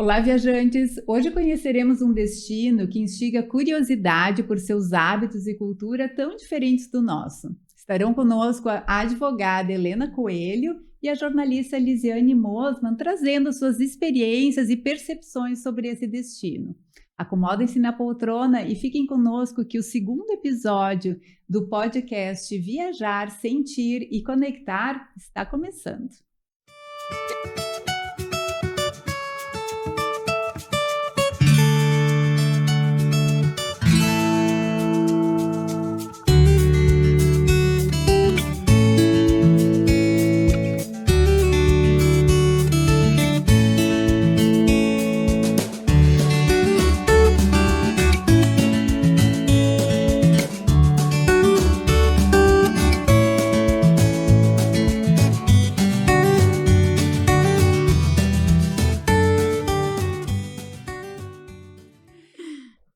Olá, viajantes! Hoje conheceremos um destino que instiga curiosidade por seus hábitos e cultura tão diferentes do nosso. Estarão conosco a advogada Helena Coelho e a jornalista Lisiane Mosman, trazendo suas experiências e percepções sobre esse destino. Acomodem-se na poltrona e fiquem conosco que o segundo episódio do podcast Viajar, Sentir e Conectar está começando.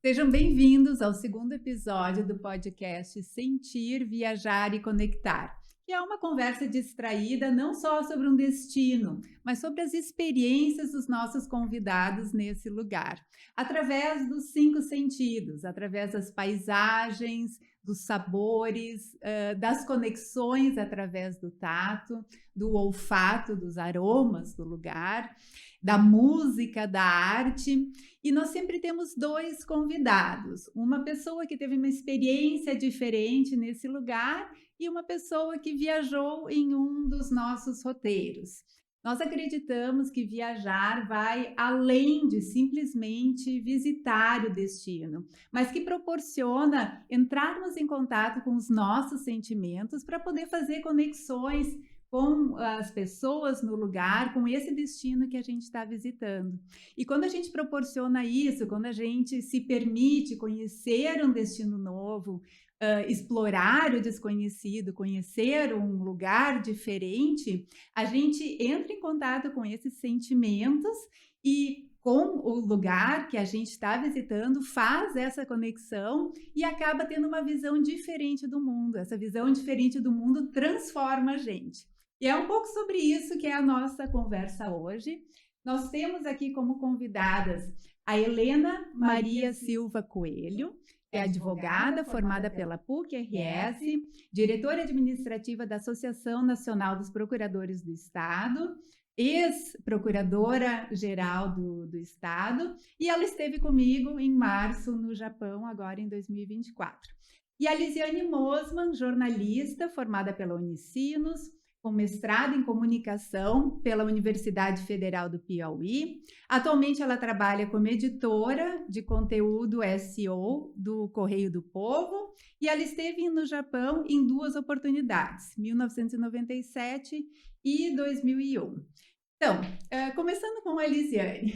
Sejam bem-vindos ao segundo episódio do podcast Sentir, Viajar e Conectar, que é uma conversa distraída não só sobre um destino, mas sobre as experiências dos nossos convidados nesse lugar, através dos 5 sentidos, através das paisagens, dos sabores, das conexões através do tato, do olfato, dos aromas do lugar, da música, da arte. E nós sempre temos 2 convidados, uma pessoa que teve uma experiência diferente nesse lugar e uma pessoa que viajou em um dos nossos roteiros. Nós acreditamos que viajar vai além de simplesmente visitar o destino, mas que proporciona entrarmos em contato com os nossos sentimentos para poder fazer conexões com as pessoas no lugar, com esse destino que a gente está visitando. E quando a gente proporciona isso, quando a gente se permite conhecer um destino novo, explorar o desconhecido, conhecer um lugar diferente, a gente entra em contato com esses sentimentos e com o lugar que a gente está visitando, faz essa conexão e acaba tendo uma visão diferente do mundo. Essa visão diferente do mundo transforma a gente. E é um pouco sobre isso que é a nossa conversa hoje. Nós temos aqui como convidadas a Helena Maria Silva Coelho, que é advogada formada pela PUC-RS, diretora administrativa da Associação Nacional dos Procuradores do Estado, ex-procuradora-geral do Estado, e ela esteve comigo em março no Japão, agora em 2024. E a Lisiane Mosman, jornalista formada pela Unicinos, com mestrado em comunicação pela Universidade Federal do Piauí. Atualmente ela trabalha como editora de conteúdo SEO do Correio do Povo e ela esteve no Japão em 2 oportunidades, 1997 e 2001. Então, começando com a Lisiane.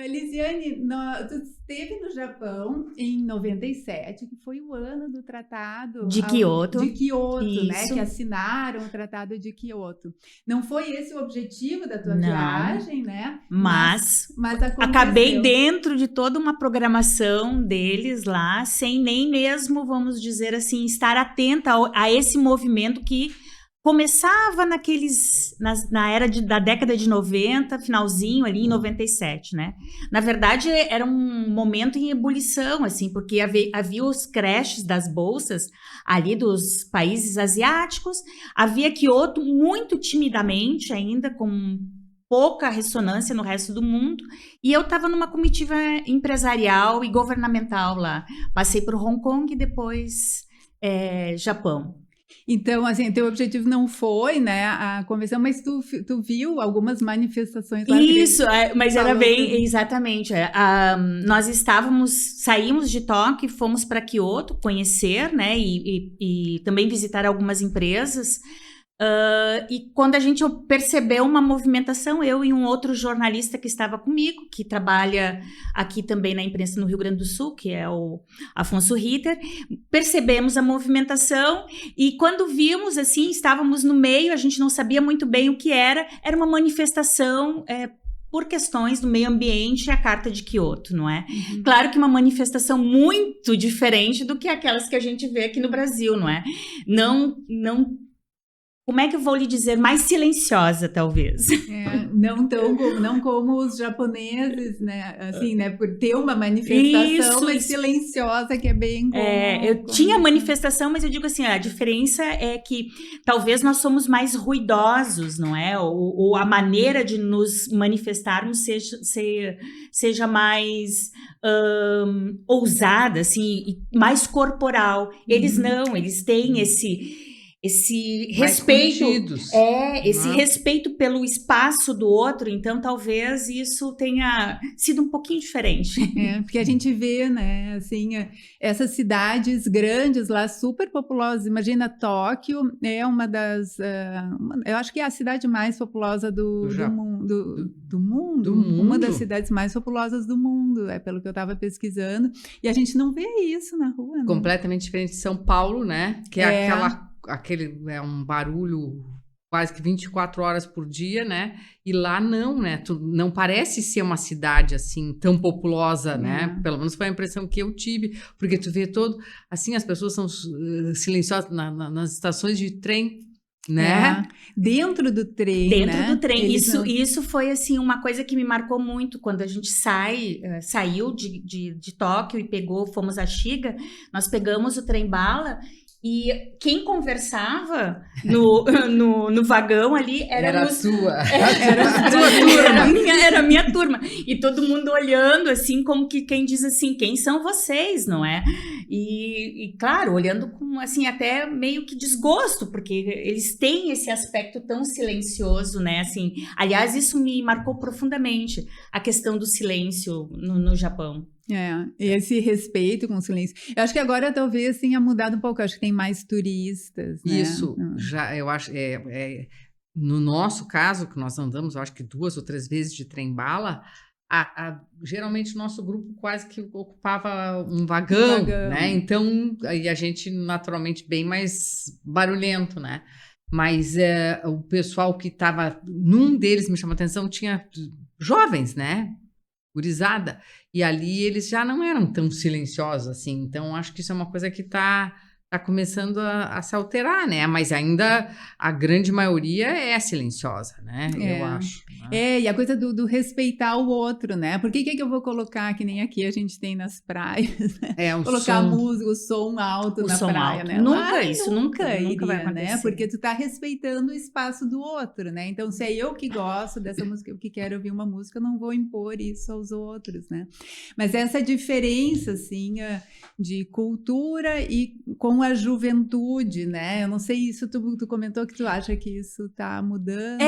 Lisiane, tu esteve no Japão em 97, que foi o ano do Tratado de Kyoto, né? Que assinaram o Tratado de Kyoto. Não foi esse o objetivo da tua viagem, né? Mas acabei dentro de toda uma programação deles lá, sem nem mesmo, vamos dizer assim, estar atenta a esse movimento que começava na era da década de 90, finalzinho ali em 97, né? Na verdade, era um momento em ebulição, assim, porque havia os crashes das bolsas ali dos países asiáticos, havia Kyoto muito timidamente ainda, com pouca ressonância no resto do mundo, e eu estava numa comitiva empresarial e governamental lá. Passei por Hong Kong e depois Japão. Então, assim, teu objetivo não foi, né, a convenção, mas tu viu algumas manifestações lá. Isso, mas era bem, exatamente. Nós saímos de Tóquio, fomos para Kyoto conhecer, né, e também visitar algumas empresas. E quando a gente percebeu uma movimentação, eu e um outro jornalista que estava comigo, que trabalha aqui também na imprensa no Rio Grande do Sul, que é o Afonso Ritter, percebemos a movimentação e quando vimos, assim, estávamos no meio, a gente não sabia muito bem o que era uma manifestação por questões do meio ambiente, a Carta de Kyoto, não é? Uhum. Claro que uma manifestação muito diferente do que aquelas que a gente vê aqui no Brasil, não é? Não como é que eu vou lhe dizer, mais silenciosa, talvez. Não como os japoneses, né? Assim, né? Por ter uma manifestação, mas silenciosa, que é bem tinha manifestação, mas eu digo assim, a diferença é que talvez nós somos mais ruidosos, não é? Ou a maneira de nos manifestarmos seja mais ousada, assim, mais corporal. Eles não, eles têm esse respeito, respeito pelo espaço do outro, então talvez isso tenha sido um pouquinho diferente. Porque a gente vê, né, assim, essas cidades grandes lá, super populosas. Imagina, Tóquio é uma das, eu acho que é a cidade mais populosa do mundo, uma das cidades mais populosas do mundo, pelo que eu estava pesquisando, e a gente não vê isso na rua, né? Completamente diferente de São Paulo, né, que é aquele um barulho quase que 24 horas por dia, né? E lá não, né? Não parece ser uma cidade assim tão populosa, né? Pelo menos foi a impressão que eu tive, porque tu vê assim, as pessoas são silenciosas nas estações de trem, né? Dentro do trem, Dentro do trem. Isso foi, assim, uma coisa que me marcou muito. Quando a gente saiu de Tóquio e fomos a Shiga, nós pegamos o trem-bala. E quem conversava no vagão ali era a tua turma. Era a minha turma. E todo mundo olhando, assim, como que quem diz assim, quem são vocês, não é? E claro, olhando com, assim, até meio que desgosto, porque eles têm esse aspecto tão silencioso, né? Assim, aliás, isso me marcou profundamente, a questão do silêncio no Japão. Esse respeito com o silêncio. Eu acho que agora talvez tenha mudado um pouco. Eu acho que tem mais turistas, né? Isso, já eu acho. No nosso caso, que nós andamos, eu acho que 2 ou 3 vezes de trem-bala, geralmente o nosso grupo quase que ocupava um vagão, né? Então, aí a gente naturalmente bem mais barulhento, né? Mas o pessoal que estava num deles, me chamou a atenção, tinha jovens, né? Gurizada. E ali eles já não eram tão silenciosos assim. Então, acho que isso é uma coisa que está começando a se alterar, né? Mas ainda a grande maioria é silenciosa, né? Eu acho. Né? E a coisa do respeitar o outro, né? Por que eu vou colocar, que nem aqui a gente tem nas praias, né? Colocar o som alto na praia, né? Nunca iria, vai acontecer. Né? Porque tu tá respeitando o espaço do outro, né? Então, se é eu que gosto dessa música, eu que quero ouvir uma música, eu não vou impor isso aos outros, né? Mas essa diferença, assim, de cultura e com a juventude, né? Eu não sei, isso tu comentou que tu acha que isso tá mudando.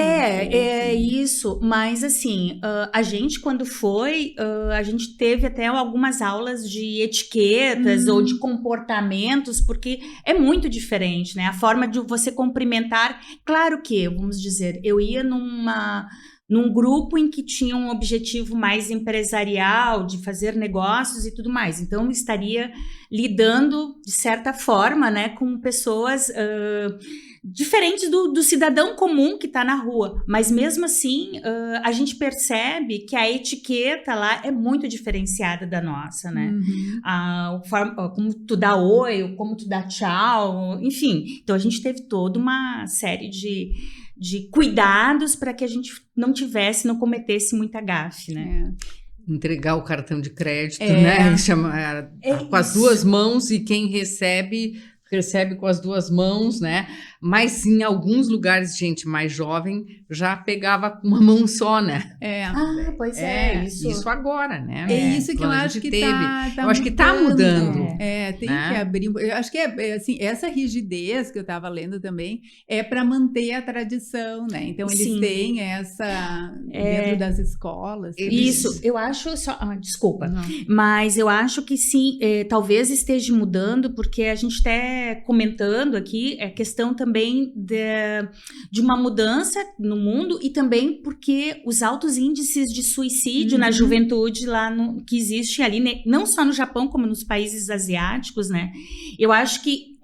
Isso, mas assim, a gente quando foi, a gente teve até algumas aulas de etiquetas ou de comportamentos, porque é muito diferente, né? A forma de você cumprimentar, claro que, vamos dizer, eu ia num grupo em que tinha um objetivo mais empresarial, de fazer negócios e tudo mais. Então, eu estaria lidando, de certa forma, né, com pessoas diferentes do cidadão comum que está na rua. Mas, mesmo assim, a gente percebe que a etiqueta lá é muito diferenciada da nossa, né? Como tu dá oi, como tu dá tchau, enfim. Então, a gente teve toda uma série de cuidados para que a gente não cometesse muita gafe, né? Entregar o cartão de crédito, né? Com as 2 mãos, e quem recebe com as 2 mãos, né? Mas em alguns lugares, gente mais jovem já pegava com uma mão só, né? Pois isso agora, né? Isso que eu acho que tá eu acho que tá mudando. Tem que abrir. Eu acho que assim, essa rigidez que eu estava lendo também é para manter a tradição, né? Então eles têm essa dentro das escolas. Isso, eu acho só. Desculpa, mas eu acho que sim, talvez esteja mudando, porque a gente até comentando aqui a questão também de uma mudança no mundo, e também porque os altos índices de suicídio na juventude lá que existe ali, né, não só no Japão como nos países asiáticos, né? Eu acho que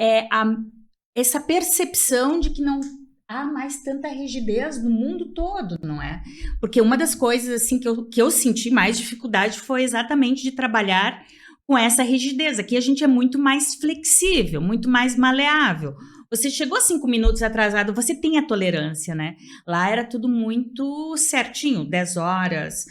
essa percepção de que não há mais tanta rigidez no mundo todo, não é? Porque uma das coisas assim que eu senti mais dificuldade foi exatamente de trabalhar com essa rigidez. Aqui a gente é muito mais flexível, muito mais maleável. você chegou 5 minutos atrasado, você tem a tolerância, né? Lá era tudo muito certinho, 10 horas,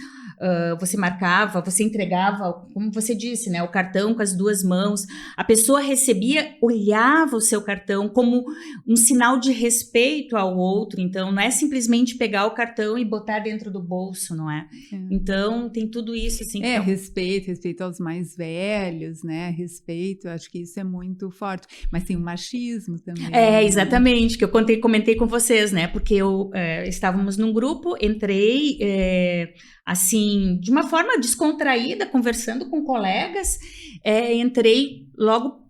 você marcava, você entregava, como você disse, né? O cartão com as 2 mãos, a pessoa recebia, olhava o seu cartão como um sinal de respeito ao outro, então não é simplesmente pegar o cartão e botar dentro do bolso, não é? Então tem tudo isso, assim. Respeito aos mais velhos, né? Respeito, acho que isso é muito forte, mas tem o machismo também. Exatamente, que eu comentei com vocês, né? Porque estávamos num grupo, entrei, assim, de uma forma descontraída, conversando com colegas, entrei logo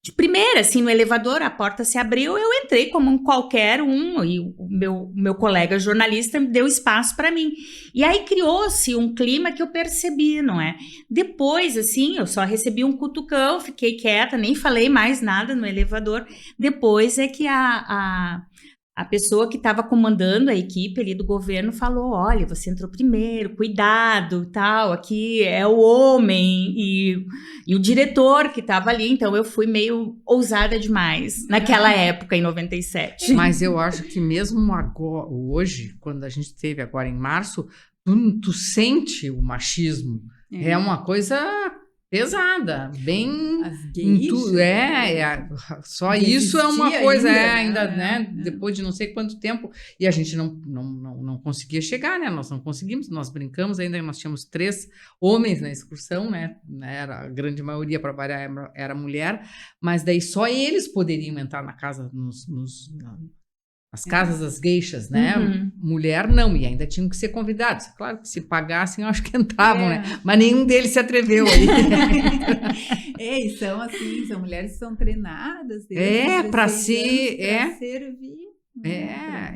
de primeira, assim, no elevador, a porta se abriu, eu entrei como qualquer um, e o meu colega jornalista me deu espaço para mim. E aí criou-se um clima que eu percebi, não é? Depois, assim, eu só recebi um cutucão, fiquei quieta, nem falei mais nada no elevador. Depois é que a pessoa que estava comandando a equipe ali do governo falou, olha, você entrou primeiro, cuidado, tal, aqui é o homem e o diretor que estava ali, então eu fui meio ousada demais naquela época, em 97. Mas eu acho que mesmo agora, hoje, quando a gente teve agora em março, tu sente o machismo, é uma coisa pesada, bem... As gays, só isso é uma coisa, ainda, né? Depois de não sei quanto tempo, e a gente não conseguia chegar, né? Nós não conseguimos, nós brincamos ainda, nós tínhamos 3 homens na excursão, né? Era, a grande maioria para trabalhar era mulher, mas daí só eles poderiam entrar na casa, nas casas das geixas, né? Uhum. Mulher não, e ainda tinham que ser convidados. Claro que se pagassem, eu acho que entravam, né? Mas nenhum deles se atreveu aí. E são assim, são mulheres que são treinadas. Para servir. servir.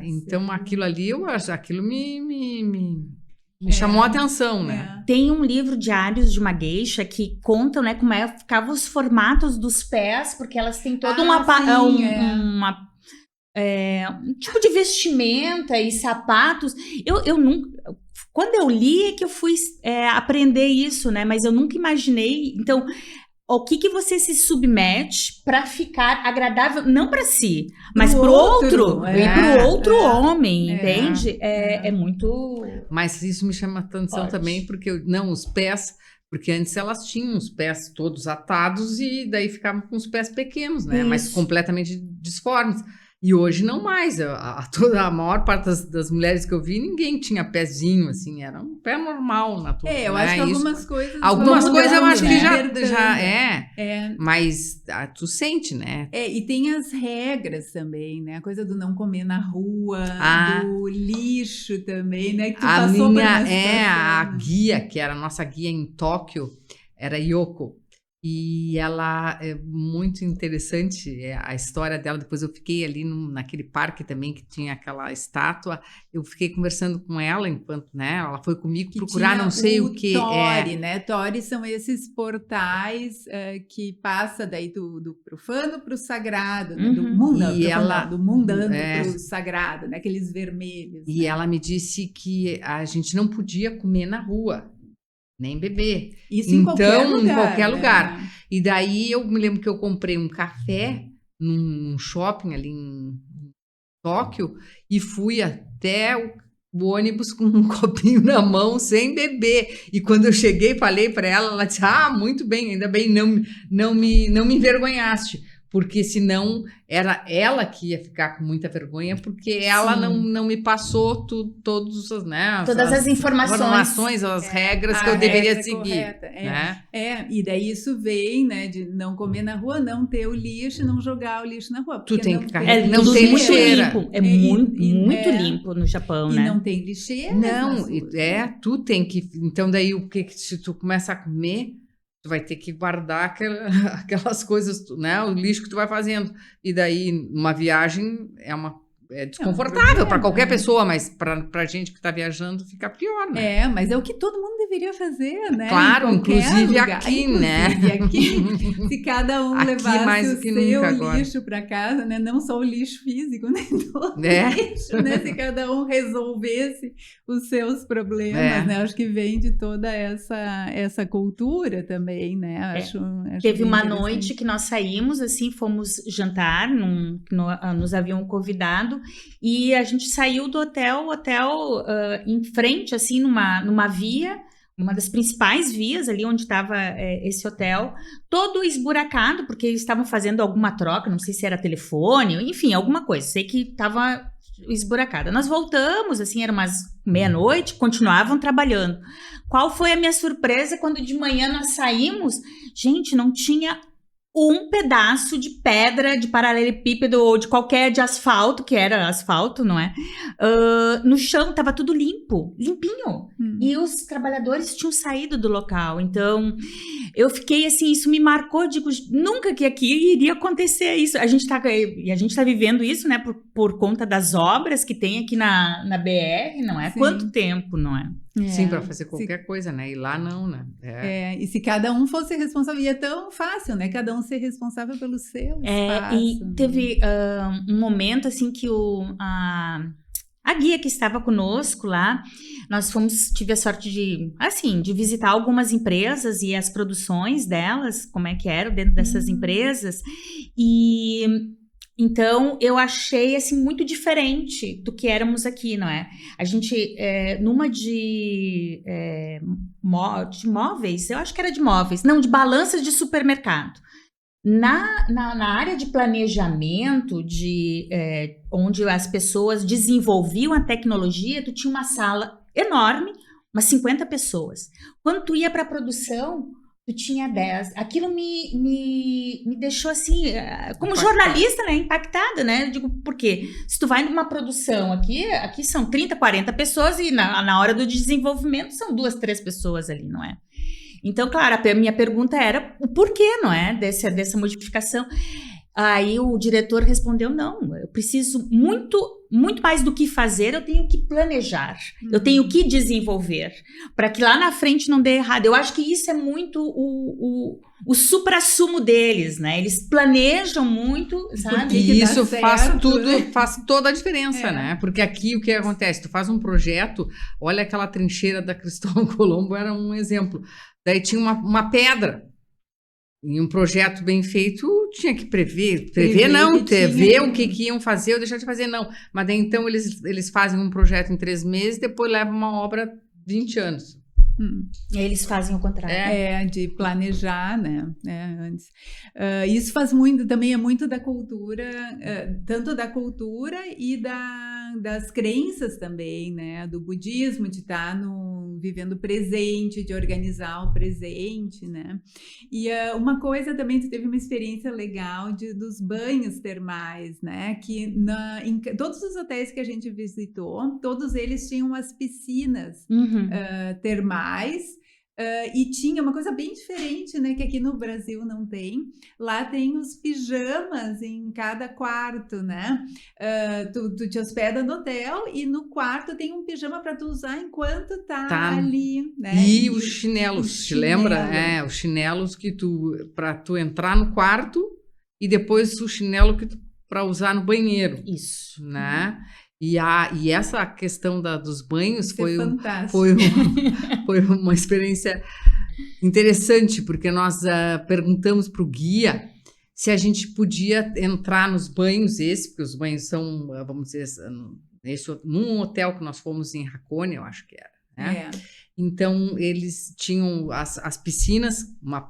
Então aquilo ali, eu acho, aquilo me chamou a atenção, né? Tem um livro, Diários de uma Geisha, que contam, né, como ficavam os formatos dos pés, porque elas têm todo um tipo de vestimenta e sapatos. Eu nunca... Quando eu li é que eu fui aprender isso, né? Mas eu nunca imaginei... Então, o que você se submete para ficar agradável, não para si, mas para o outro. E para o outro homem, entende? É muito... Mas isso me chama atenção também, porque os pés... Porque antes elas tinham os pés todos atados e daí ficavam com os pés pequenos, né? Isso. Mas completamente disformes. E hoje não mais. A maior parte das mulheres que eu vi, ninguém tinha pezinho, assim, era um pé normal, natural. Eu acho que algumas coisas... Algumas coisas eu acho que já é. Mas tu sente, né? E tem as regras também, né? A coisa do não comer na rua, do lixo também, né? Que tu passou por uma situação. A guia, que era a nossa guia em Tóquio, era Yoko. E ela é muito interessante, a história dela. Depois eu fiquei ali naquele parque também que tinha aquela estátua. Eu fiquei conversando com ela enquanto, né? Ela foi comigo que procurar não sei o que. Tori, né? Tori são esses portais que passa daí do profano para o sagrado, né? Do mundano, do mundano para o sagrado, né? Aqueles vermelhos. E ela me disse que a gente não podia comer na rua. Nem beber. Isso em qualquer lugar. E daí eu me lembro que eu comprei um café num shopping ali em Tóquio e fui até o ônibus com um copinho na mão sem beber. E quando eu cheguei, falei para ela disse, muito bem, ainda bem, não me envergonhaste. Porque senão era ela que ia ficar com muita vergonha, porque ela não me passou todas as informações, as regras que eu deveria seguir. Né? E daí isso vem, né, de não comer na rua, não ter o lixo, não jogar o lixo na rua. Tu tem que carregar. Não tem lixeira. Muito limpo no Japão, né? E não tem lixeira. Não, tu tem que... Então daí o que se tu começa a comer... Tu vai ter que guardar aquelas coisas, né? O lixo que tu vai fazendo. E daí, uma viagem é desconfortável para qualquer pessoa, mas para gente que está viajando fica pior, né? Mas é o que todo mundo deveria fazer, né? Claro, em qualquer inclusive lugar. aqui, né? Aqui, se cada um Aqui levasse mais o do que seu nunca agora. lixo para casa, né? Não só o lixo físico, né? Todo lixo, né? Se cada um resolvesse os seus problemas, né? Acho que vem de toda essa cultura também, né? Acho Teve uma noite que nós saímos, assim, fomos jantar, nos haviam convidado, e a gente saiu do hotel em frente, assim, numa via, uma das principais vias ali onde estava esse hotel, todo esburacado, porque eles estavam fazendo alguma troca, não sei se era telefone, enfim, alguma coisa, sei que estava esburacada. Nós voltamos, assim, era umas meia-noite, continuavam trabalhando. Qual foi a minha surpresa quando de manhã nós saímos? Gente, não tinha um pedaço de pedra, de paralelepípedo ou de de asfalto, que era asfalto, não é? No chão, tava tudo limpinho. E os trabalhadores tinham saído do local. Então, eu fiquei assim, isso me marcou, digo, nunca que aqui iria acontecer isso. A gente tá vivendo isso, né, por conta das obras que tem aqui na BR, não é? Sim. Quanto tempo, não é? Sim, para fazer qualquer coisa, né? E lá não, né? E se cada um fosse responsável, ia tão fácil, né? Cada um ser responsável pelo seu espaço. E teve um momento, assim, que a guia que estava conosco lá, tive a sorte de visitar algumas empresas e as produções delas, como é que eram dentro dessas empresas, e então eu achei, assim, muito diferente do que éramos aqui, não é? A gente, numa de móveis, eu acho que era de móveis, não, de balanças de supermercado. Na área de planejamento, onde as pessoas desenvolviam a tecnologia, tu tinha uma sala enorme, umas 50 pessoas. Quando tu ia para a produção, tu tinha 10. Aquilo me deixou assim, como jornalista, né, impactada, né? Eu digo, por quê? Se tu vai numa produção aqui são 30, 40 pessoas e na hora do desenvolvimento são 2, 3 pessoas ali, não é? Então, claro, a minha pergunta era o porquê, não é, dessa modificação. Aí o diretor respondeu, não, eu preciso muito mais do que fazer, eu tenho que planejar, eu tenho que desenvolver, para que lá na frente não dê errado. Eu acho que isso é muito o supra-sumo deles, né? Eles planejam muito, sabe? E isso faz toda a diferença, né? Porque aqui o que acontece? Tu faz um projeto, olha aquela trincheira da Cristóvão Colombo, era um exemplo. Daí tinha uma pedra. E um projeto bem feito tinha que prever o que iam fazer ou deixar de fazer, não. Mas daí então eles fazem um projeto em 3 meses, depois levam uma obra 20 anos. Eles fazem o contrário. De planejar, né? Antes. Isso faz muito, também é muito da cultura, tanto da cultura e das crenças também, né? Do budismo, de estar vivendo o presente, de organizar o presente, né? E uma coisa também, tu teve uma experiência legal dos banhos termais, né? Que em todos os hotéis que a gente visitou, todos eles tinham as piscinas termais. E tinha uma coisa bem diferente, né, que aqui no Brasil não tem. Lá tem os pijamas em cada quarto, né? Tu te hospeda no hotel e no quarto tem um pijama para tu usar enquanto tá ali, né? E os chinelos, te lembra? Os chinelos que para tu entrar no quarto e depois o chinelo para usar no banheiro. Isso, né? E essa questão dos banhos foi uma experiência interessante, porque nós perguntamos para o guia se a gente podia entrar nos banhos porque os banhos são, vamos dizer, num hotel que nós fomos em Racone, eu acho que era, né? Então, eles tinham as piscinas,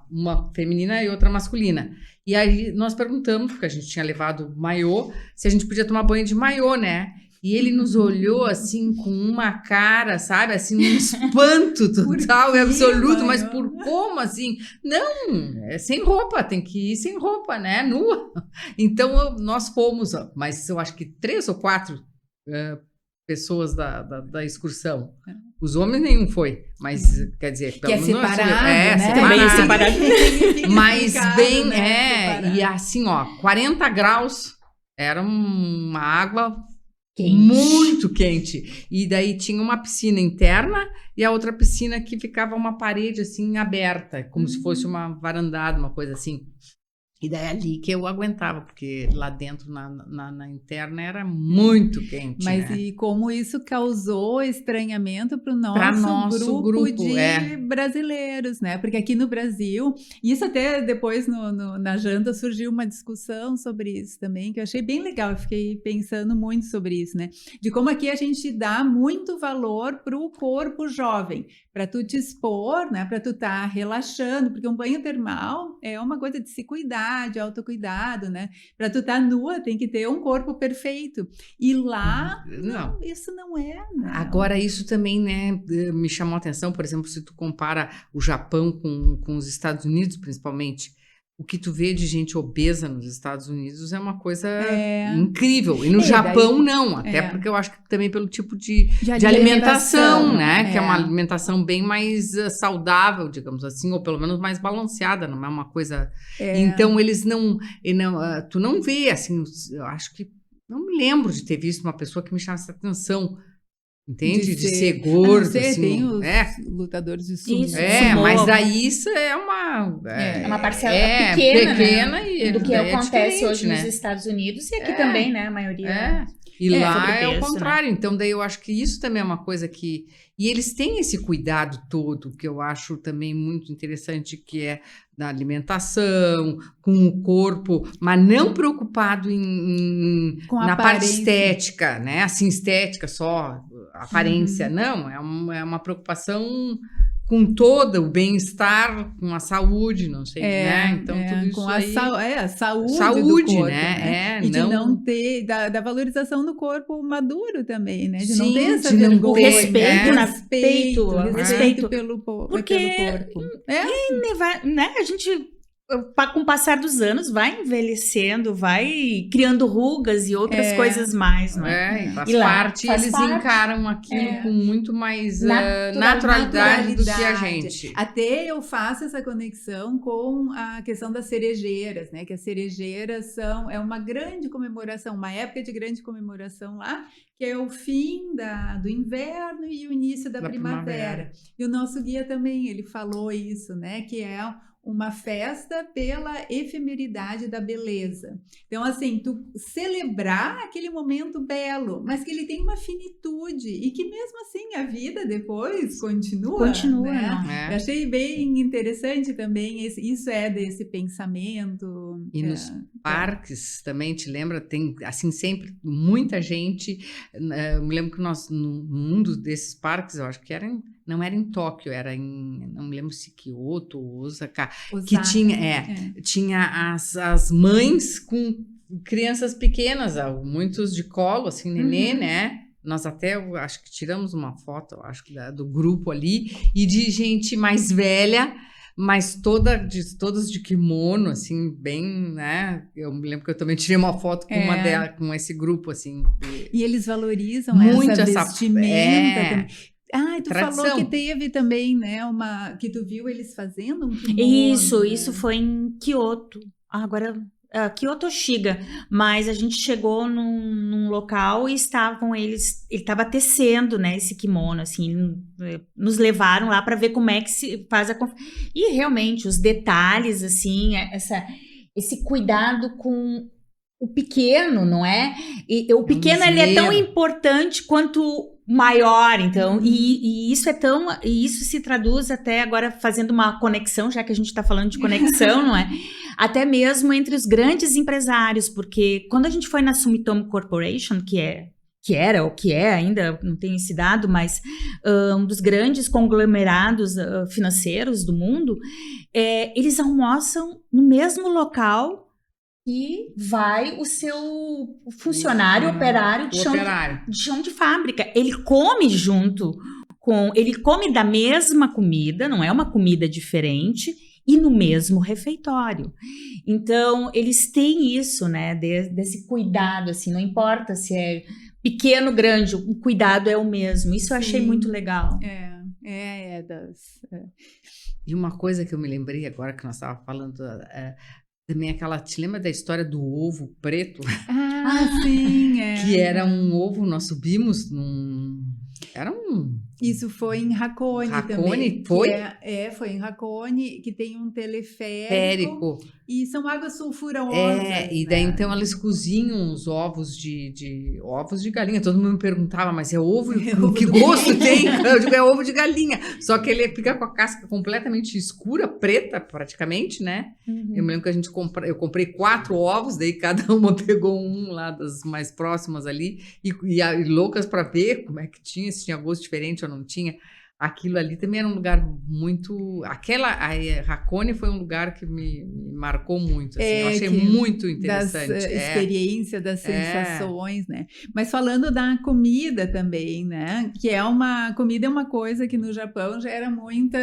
uma feminina e outra masculina. E aí nós perguntamos, porque a gente tinha levado maiô, se a gente podia tomar banho de maiô, né? E ele nos olhou assim com uma cara, sabe? Assim, um espanto total e absoluto. Mas por como assim? Não, sem roupa, tem que ir sem roupa, né? Nua. Então, nós fomos, mas eu acho que 3 ou 4 pessoas da excursão. Os homens nenhum foi, mas quer dizer... Que é separado, né? Também é separado. Mas bem, e assim, 40 graus, era uma água Quente. Muito quente. E daí tinha uma piscina interna e a outra piscina que ficava uma parede assim aberta, como se fosse uma varandada, uma coisa assim. E daí ali que eu aguentava, porque lá dentro, na interna, era muito quente. Mas né? e como isso causou estranhamento para o nosso grupo de brasileiros, né? Porque aqui no Brasil, isso até depois na janta surgiu uma discussão sobre isso também, que eu achei bem legal, eu fiquei pensando muito sobre isso, né? De como aqui a gente dá muito valor para o corpo jovem, para tu te expor, né? Para tu estar relaxando, porque um banho termal é uma coisa de se cuidar, de autocuidado, né? Para tu estar nua, tem que ter um corpo perfeito. E lá, não, isso não é. Não. Agora, isso também, né, me chamou a atenção, por exemplo, se tu compara o Japão com os Estados Unidos, principalmente, o que tu vê de gente obesa nos Estados Unidos é uma coisa incrível. E no Japão, daí, não. Até porque eu acho que também pelo tipo de alimentação, né? Que é uma alimentação bem mais saudável, digamos assim, ou pelo menos mais balanceada, não é uma coisa... Então, eles não... tu não vê, assim, eu acho que... Não me lembro de ter visto uma pessoa que me chamasse atenção... Entende? De ser gordo, assim. Tem os lutadores de sumo. Mas daí isso é uma... É uma parcela pequena né? Do que acontece hoje né? nos Estados Unidos e aqui também, né? A maioria... E lá é o contrário. Né? Então, daí eu acho que isso também é uma coisa que... E eles têm esse cuidado todo, que eu acho também muito interessante, que é da alimentação, com o corpo, mas não preocupado na parte estética, né? Assim, estética só, aparência. Não, é uma preocupação com todo o bem-estar, com a saúde, não sei, né? Então, tudo isso com aí... a saúde do corpo, né? E de não ter... Da valorização do corpo maduro também, né? De Sim, não ter essa de vergonha. Respeito pelo corpo. Né? A gente... Com o passar dos anos, vai envelhecendo, vai criando rugas e outras coisas mais, não é? Faz parte, eles encaram aquilo com muito mais naturalidade do que a gente. Até eu faço essa conexão com a questão das cerejeiras, né? Que as cerejeiras é uma grande comemoração, uma época de grande comemoração lá, que é o fim do inverno e o início da primavera. E o nosso guia também, ele falou isso, né? Que é uma festa pela efemeridade da beleza. Então, assim, tu celebrar aquele momento belo, mas que ele tem uma finitude e que mesmo assim a vida depois continua, né? Eu achei bem interessante também, isso desse pensamento. E nos parques também, te lembra, tem, assim, sempre muita gente, eu me lembro que nós, num desses parques, eu acho que não era em Tóquio, era não me lembro se Kyoto ou Osaka, que tinha as mães com crianças pequenas, muitos de colo, assim, nenê, né? Nós até, acho que tiramos uma foto, acho que do grupo ali, e de gente mais velha, mas todas de kimono, assim, bem, né? Eu me lembro que eu também tirei uma foto com uma delas, com esse grupo, assim. E eles valorizam muito essa vestimenta também. Tu tradição. Falou que teve também, né, que tu viu eles fazendo um kimono. Isso foi em Kyoto. Agora, Kyoto Shiga. Mas a gente chegou num local e ele estava tecendo, né, esse kimono, assim, nos levaram lá para ver como é que se faz E realmente, os detalhes, assim, esse cuidado com o pequeno, não é? E o pequeno, ele é tão importante quanto maior, então, e isso se traduz até agora fazendo uma conexão, já que a gente está falando de conexão, não é? Até mesmo entre os grandes empresários, porque quando a gente foi na Sumitomo Corporation, que era, ou que é ainda, não tenho esse dado, mas um dos grandes conglomerados financeiros do mundo, eles almoçam no mesmo local e vai o seu funcionário, operário de chão de fábrica. Ele come ele come da mesma comida, não é uma comida diferente, e no mesmo refeitório. Então, eles têm isso, né, desse cuidado, assim, não importa se é pequeno, grande, o cuidado é o mesmo. Isso eu achei muito legal. E uma coisa que eu me lembrei agora que nós estávamos falando... também te lembra da história do ovo preto? sim, Que era um ovo, nós subimos era um... Isso foi em Racone também. Foi? Foi em Racone, que tem um teleférico. Férico. E são águas sulfurosas. E daí então elas cozinham os ovos ovos de galinha. Todo mundo me perguntava, mas é ovo? Que gosto tem? Eu digo, é ovo de galinha. Só que ele fica com a casca completamente escura, preta praticamente, né? Eu me lembro que eu comprei 4 ovos, daí cada uma pegou um lá das mais próximas ali, e loucas para ver como é que tinha, se tinha gosto diferente ou não tinha. Aquilo ali também era um lugar muito... A Racone foi um lugar que me marcou muito. Assim, eu achei muito interessante. Das experiências, das sensações, né? Mas falando da comida também, né? Que é uma coisa que no Japão gera muita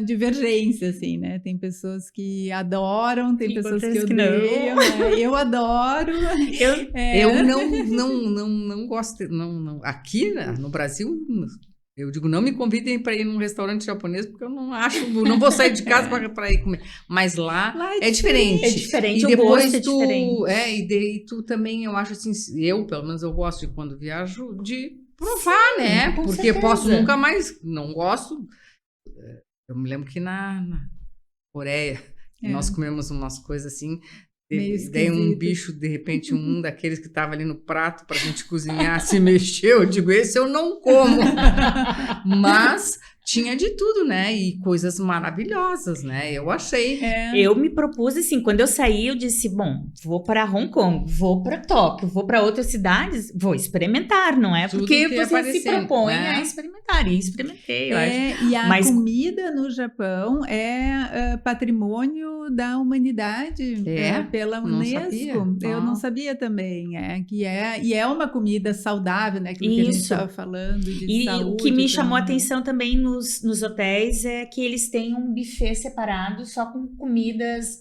divergência, assim, né? Tem pessoas que adoram, tem pessoas que odeiam. Né? Eu adoro. Eu não gosto... Aqui no Brasil... Eu digo, não me convidem para ir num restaurante japonês, porque eu não vou sair de casa para ir comer. Mas lá é diferente. É diferente, e depois gosto tu, é diferente. E tu também, eu acho assim, pelo menos eu gosto de quando viajo, de provar, né? Porque certeza. Posso nunca mais, não gosto. Eu me lembro que na Coreia, nós comemos umas coisas assim, daí um bicho, de repente, um daqueles que estava ali no prato para a gente cozinhar se mexeu. Eu digo, esse eu não como. Mas tinha de tudo, né? E coisas maravilhosas, né? Eu achei. Eu me propus assim, quando eu saí, eu disse, bom, vou para Hong Kong, vou para Tóquio, vou para outras cidades, vou experimentar, não é? Tudo Porque você se propõe né? a experimentar, e experimentei, eu acho. E a comida no Japão é patrimônio da humanidade pela Unesco. Eu não sabia também, e é uma comida saudável, né? Aquilo que a gente estava falando de saúde. E o que me chamou a atenção também nos hotéis é que eles têm um buffet separado só com comidas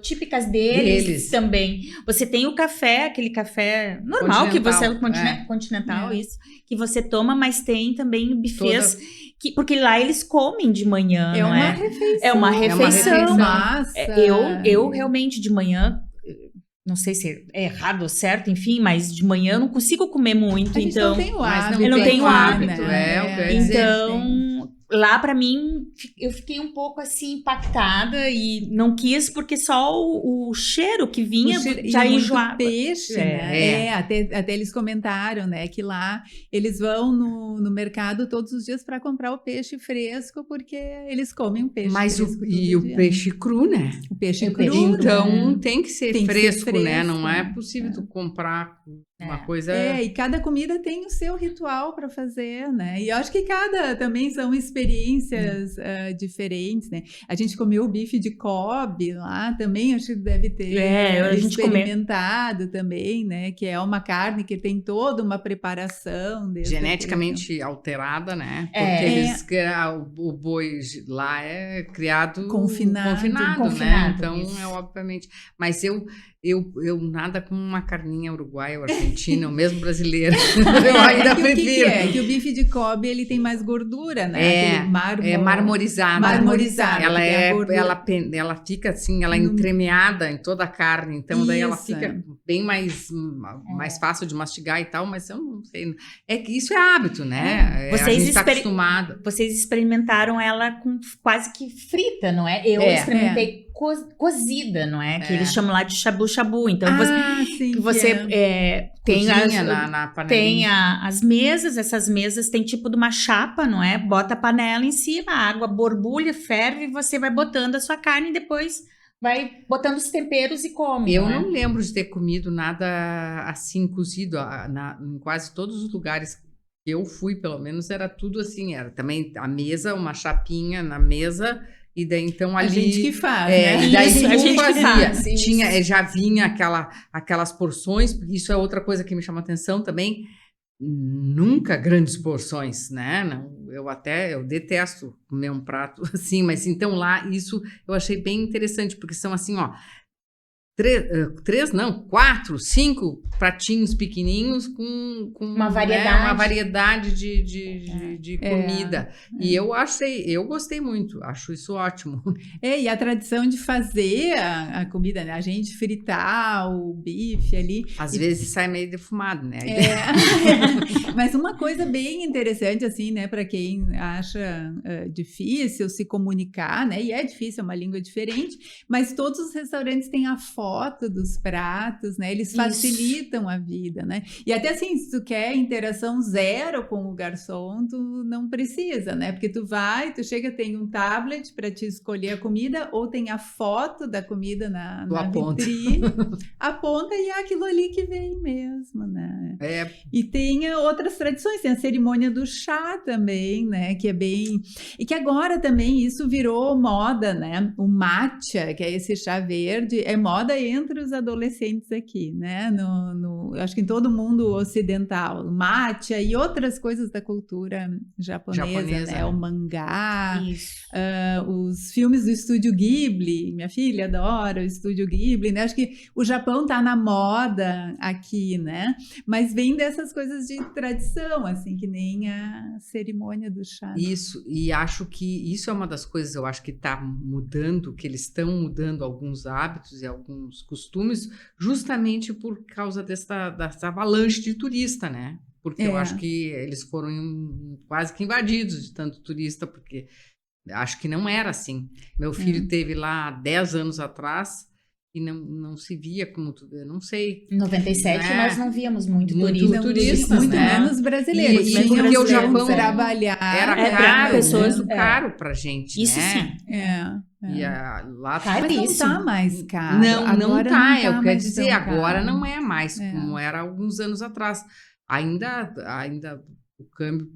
típicas deles também. Você tem o café, aquele café normal que você continental, isso, que você toma, mas tem também buffets porque lá eles comem de manhã, não é? É uma refeição. Massa. Eu realmente de manhã, não sei se é errado ou certo, enfim, mas de manhã eu não consigo comer muito, então... Não tem o hábito. Eu não tenho hábito, Então... Lá, para mim, eu fiquei um pouco assim impactada e não quis porque só o cheiro que vinha já enjoava. Peixe, né? Até eles comentaram, né, que lá eles vão no mercado todos os dias para comprar o peixe fresco porque eles comem o peixe. Mas o peixe cru, né? O peixe cru. Então tem que ser fresco, né? Não é possível tu comprar uma coisa... E cada comida tem o seu ritual para fazer, né? E eu acho que também são experiências diferentes, né? A gente comeu o bife de Kobe lá também, acho que deve ter experimentado também, né? Que é uma carne que tem toda uma preparação. Geneticamente alterada, né? Porque o boi lá é criado confinado, né? Então, obviamente... Mas eu nada com uma carninha uruguaia ou argentina, ou mesmo brasileira. Eu ainda prefiro. Que o bife de Kobe, ele tem mais gordura, né? É marmorizado. Marmorizado. Ela fica assim, ela é entremeada em toda a carne, então daí ela fica bem mais fácil de mastigar e tal, mas eu não sei. É que isso é hábito, né? A gente está acostumado. Vocês experimentaram ela com quase que frita, não é? Eu experimentei cozida, não é? Que eles chamam lá de shabu-shabu. Então, tem as mesas, essas mesas tem tipo de uma chapa, não é? Bota a panela em cima, a água borbulha, ferve, e você vai botando a sua carne e depois vai botando os temperos e come. Eu não lembro de ter comido nada assim cozido. Em quase todos os lugares que eu fui, pelo menos, era tudo assim. Era também a mesa, uma chapinha na mesa... E daí, então, ali... A gente que faz, né? E daí a gente fazia. Já vinha aquelas porções, porque isso é outra coisa que me chama atenção também. Nunca grandes porções, né? Não, eu detesto comer um prato assim, mas então lá, isso eu achei bem interessante, porque são assim, ó, 4, 5 pratinhos pequenininhos com uma variedade, né, uma variedade de comida. E eu gostei muito, acho isso ótimo. E a tradição de fazer a comida, né? A gente fritar o bife ali. Às vezes sai meio defumado, né? Mas uma coisa bem interessante, assim, né? Para quem acha difícil se comunicar, né? E é difícil, é uma língua diferente, mas todos os restaurantes têm a foto dos pratos, né? Eles facilitam a vida, né? E até assim, se tu quer interação zero com o garçom, tu não precisa, né? Porque tu chega, tem um tablet para te escolher a comida, ou tem a foto da comida na vitrine, aponta e é aquilo ali que vem mesmo, né? E tem outras tradições, tem a cerimônia do chá também, né? Que é bem... E que agora também isso virou moda, né? O matcha, que é esse chá verde, é moda entre os adolescentes aqui, né? Acho que em todo mundo ocidental. O matcha e outras coisas da cultura japonesa, né? O mangá, os filmes do Estúdio Ghibli. Minha filha adora o Estúdio Ghibli, né? Acho que o Japão tá na moda aqui, né? Mas vem dessas coisas de tradição, assim, que nem a cerimônia do chá. Isso, e acho que isso é uma das coisas, eu acho que está mudando, que eles estão mudando alguns hábitos e alguns costumes, justamente por causa dessa avalanche de turista, né? Porque eu acho que eles foram quase que invadidos de tanto turista, porque acho que não era assim. Meu filho teve lá 10 anos atrás e não se via como tudo, eu não sei. Em 97 nós não víamos muito turista, muito né? Menos brasileiros. E porque o Japão trabalhar era caro, pessoas caro pra gente, isso né? Sim. E lá mas não tá mais caro. Não tá, eu quero dizer, agora não é mais como era alguns anos atrás. Ainda o câmbio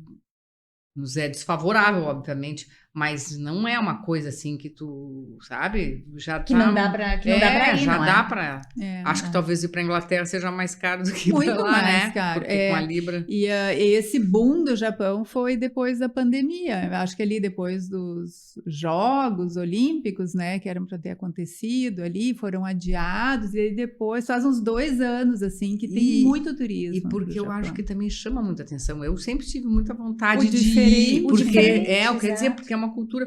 nos é desfavorável, obviamente, mas não é uma coisa assim que tu, sabe, já que não dá para ir, já dá para. Acho que talvez ir para Inglaterra seja mais caro do que muito lá, mais né? caro. Porque com a libra. E esse boom do Japão foi depois da pandemia. Eu acho que ali depois dos Jogos Olímpicos, né, que eram para ter acontecido ali, foram adiados e aí depois faz uns 2 anos assim que tem muito turismo. E porque eu acho que também chama muita atenção. Eu sempre tive muita vontade de ir, eu quero dizer, porque é uma cultura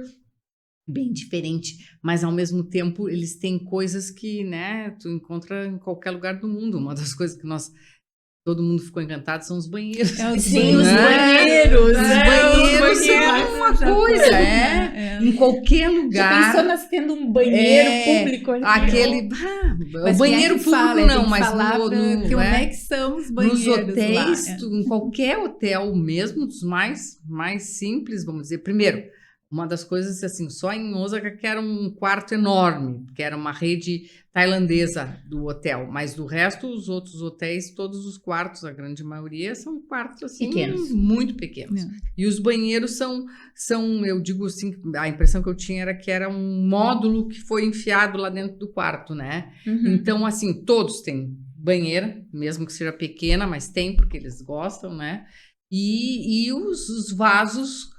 bem diferente, mas ao mesmo tempo eles têm coisas que, né, tu encontra em qualquer lugar do mundo. Uma das coisas que todo mundo ficou encantado são os banheiros. Sim, os banheiros. Os banheiros são uma coisa, em qualquer lugar. Já pensou nós tendo um banheiro público? Aquele... o banheiro público não, mas como é que são os banheiros nos hotéis, em qualquer hotel mesmo, dos mais simples, vamos dizer, primeiro, uma das coisas, assim, só em Osaka que era um quarto enorme, que era uma rede tailandesa do hotel, mas do resto, os outros hotéis, todos os quartos, a grande maioria, são quartos, assim, pequenos. Muito pequenos. E os banheiros são, eu digo assim, a impressão que eu tinha era que era um módulo que foi enfiado lá dentro do quarto, né? Então, assim, todos têm banheira, mesmo que seja pequena, mas tem, porque eles gostam, né? E os vasos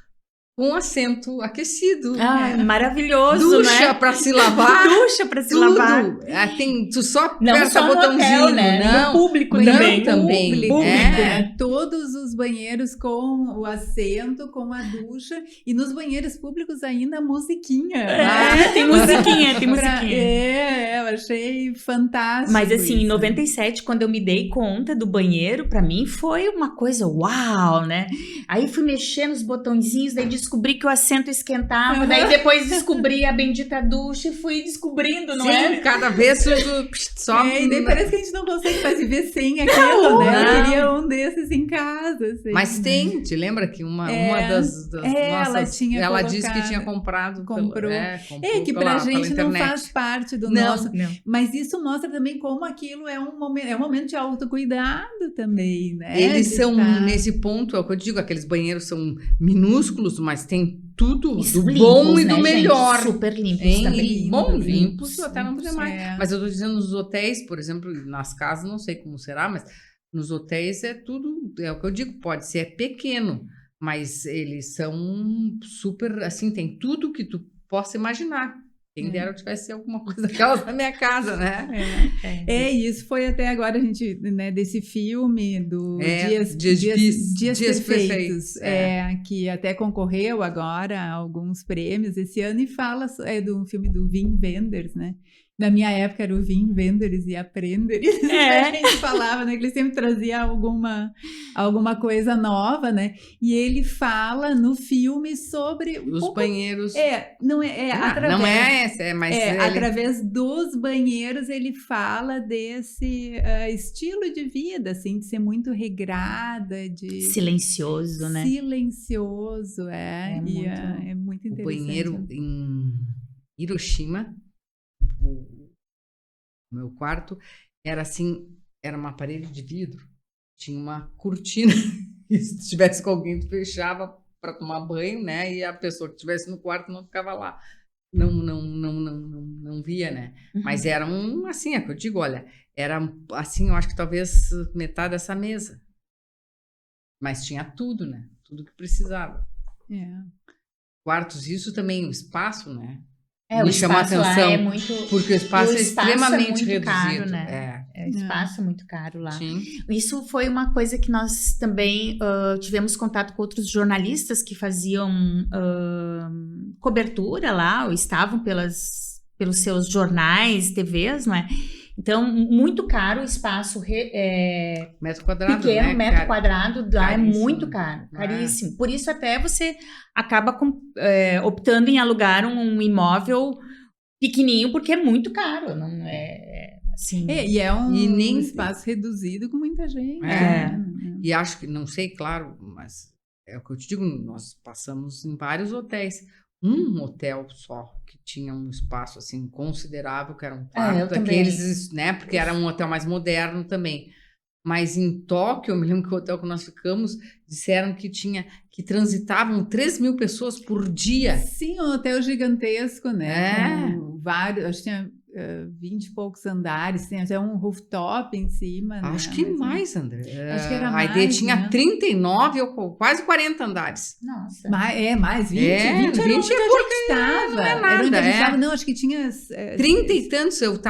com assento aquecido. Maravilhoso, Ducha para se lavar. Ducha para se lavar. Tu só não aperta só o botãozinho, hotel, né? Não, no público também. Todos os banheiros com o assento, com a ducha, e nos banheiros públicos ainda a musiquinha. Tem musiquinha. Eu achei fantástico. Mas assim, isso. Em 97, quando eu me dei conta do banheiro, para mim foi uma coisa uau, né? Aí fui mexer nos botõezinhos, daí descobri que o assento esquentava, daí depois descobri a bendita ducha e fui descobrindo, não é? Sim, cada vez só... e daí parece que a gente não consegue mais viver sem aquilo, né? Eu queria um desses em casa. Assim, mas tem, te lembra que uma das nossas... Ela disse que tinha comprado. Comprou. Que pra gente não faz parte do nosso... Não. Mas isso mostra também como aquilo é um momento de autocuidado também, né? Eles são, nesse ponto, é o que eu digo, aqueles banheiros são minúsculos, mas tem tudo do bom e do melhor. Gente, super limpos também. Limpos até não poder mais. Mas eu tô dizendo, nos hotéis, por exemplo, nas casas, não sei como será, mas nos hotéis é tudo, é o que eu digo, pode ser pequeno, mas eles são super, assim, tem tudo que tu possa imaginar. Quem dera eu tivesse alguma coisa daquelas na minha casa, né? Isso foi até agora a gente, né, desse filme do Dias Perfeitos, que até concorreu agora a alguns prêmios esse ano e fala do filme do Wim Wenders, né? Na minha época era o Wim Wenders e Aprenders, a gente falava, né? Que ele sempre trazia alguma coisa nova, né? E ele fala no filme sobre os banheiros. Através dos banheiros ele fala desse estilo de vida, assim, de ser muito regrada, de silencioso, né? Silencioso, é muito interessante. O banheiro em Hiroshima, o meu quarto era assim, era uma parede de vidro, tinha uma cortina e se tivesse com alguém tu fechava para tomar banho, né? E a pessoa que estivesse no quarto não ficava lá, não via, né? Mas era assim, é que eu digo, olha, era assim, eu acho que talvez metade dessa mesa, mas tinha tudo, né? Tudo que precisava. Quartos, isso também, o espaço, né? Me chama a atenção, porque o espaço é extremamente reduzido. Caro, né? O espaço é muito caro lá. Sim. Isso foi uma coisa que nós também tivemos contato com outros jornalistas que faziam cobertura lá, ou estavam pelos seus jornais, TVs, não é? Então, muito caro o espaço metro quadrado, pequeno, né? metro quadrado lá é muito caro, É. caríssimo. Por isso até você acaba optando em alugar um imóvel pequenininho, porque é muito caro, não é assim. E é um espaço reduzido com muita gente. E acho que, não sei, claro, mas é o que eu te digo, nós passamos em vários hotéis. Um hotel só que tinha um espaço assim considerável, que era um quarto daqueles, né? Porque era um hotel mais moderno também. Mas em Tóquio, eu me lembro que o hotel que nós ficamos, disseram que transitavam 3.000 pessoas por dia. Sim, um hotel gigantesco, né? Com vários, acho que tinha 20 e poucos andares, tem até um rooftop em cima. Acho que mais, André. Acho que era a mais. A ideia tinha 39 ou quase 40 andares. Nossa. Mais 20. 20 era onde a gente estava. Não é nada, era onde a gente estava. Não, acho que tinha 30 e tantos. Eu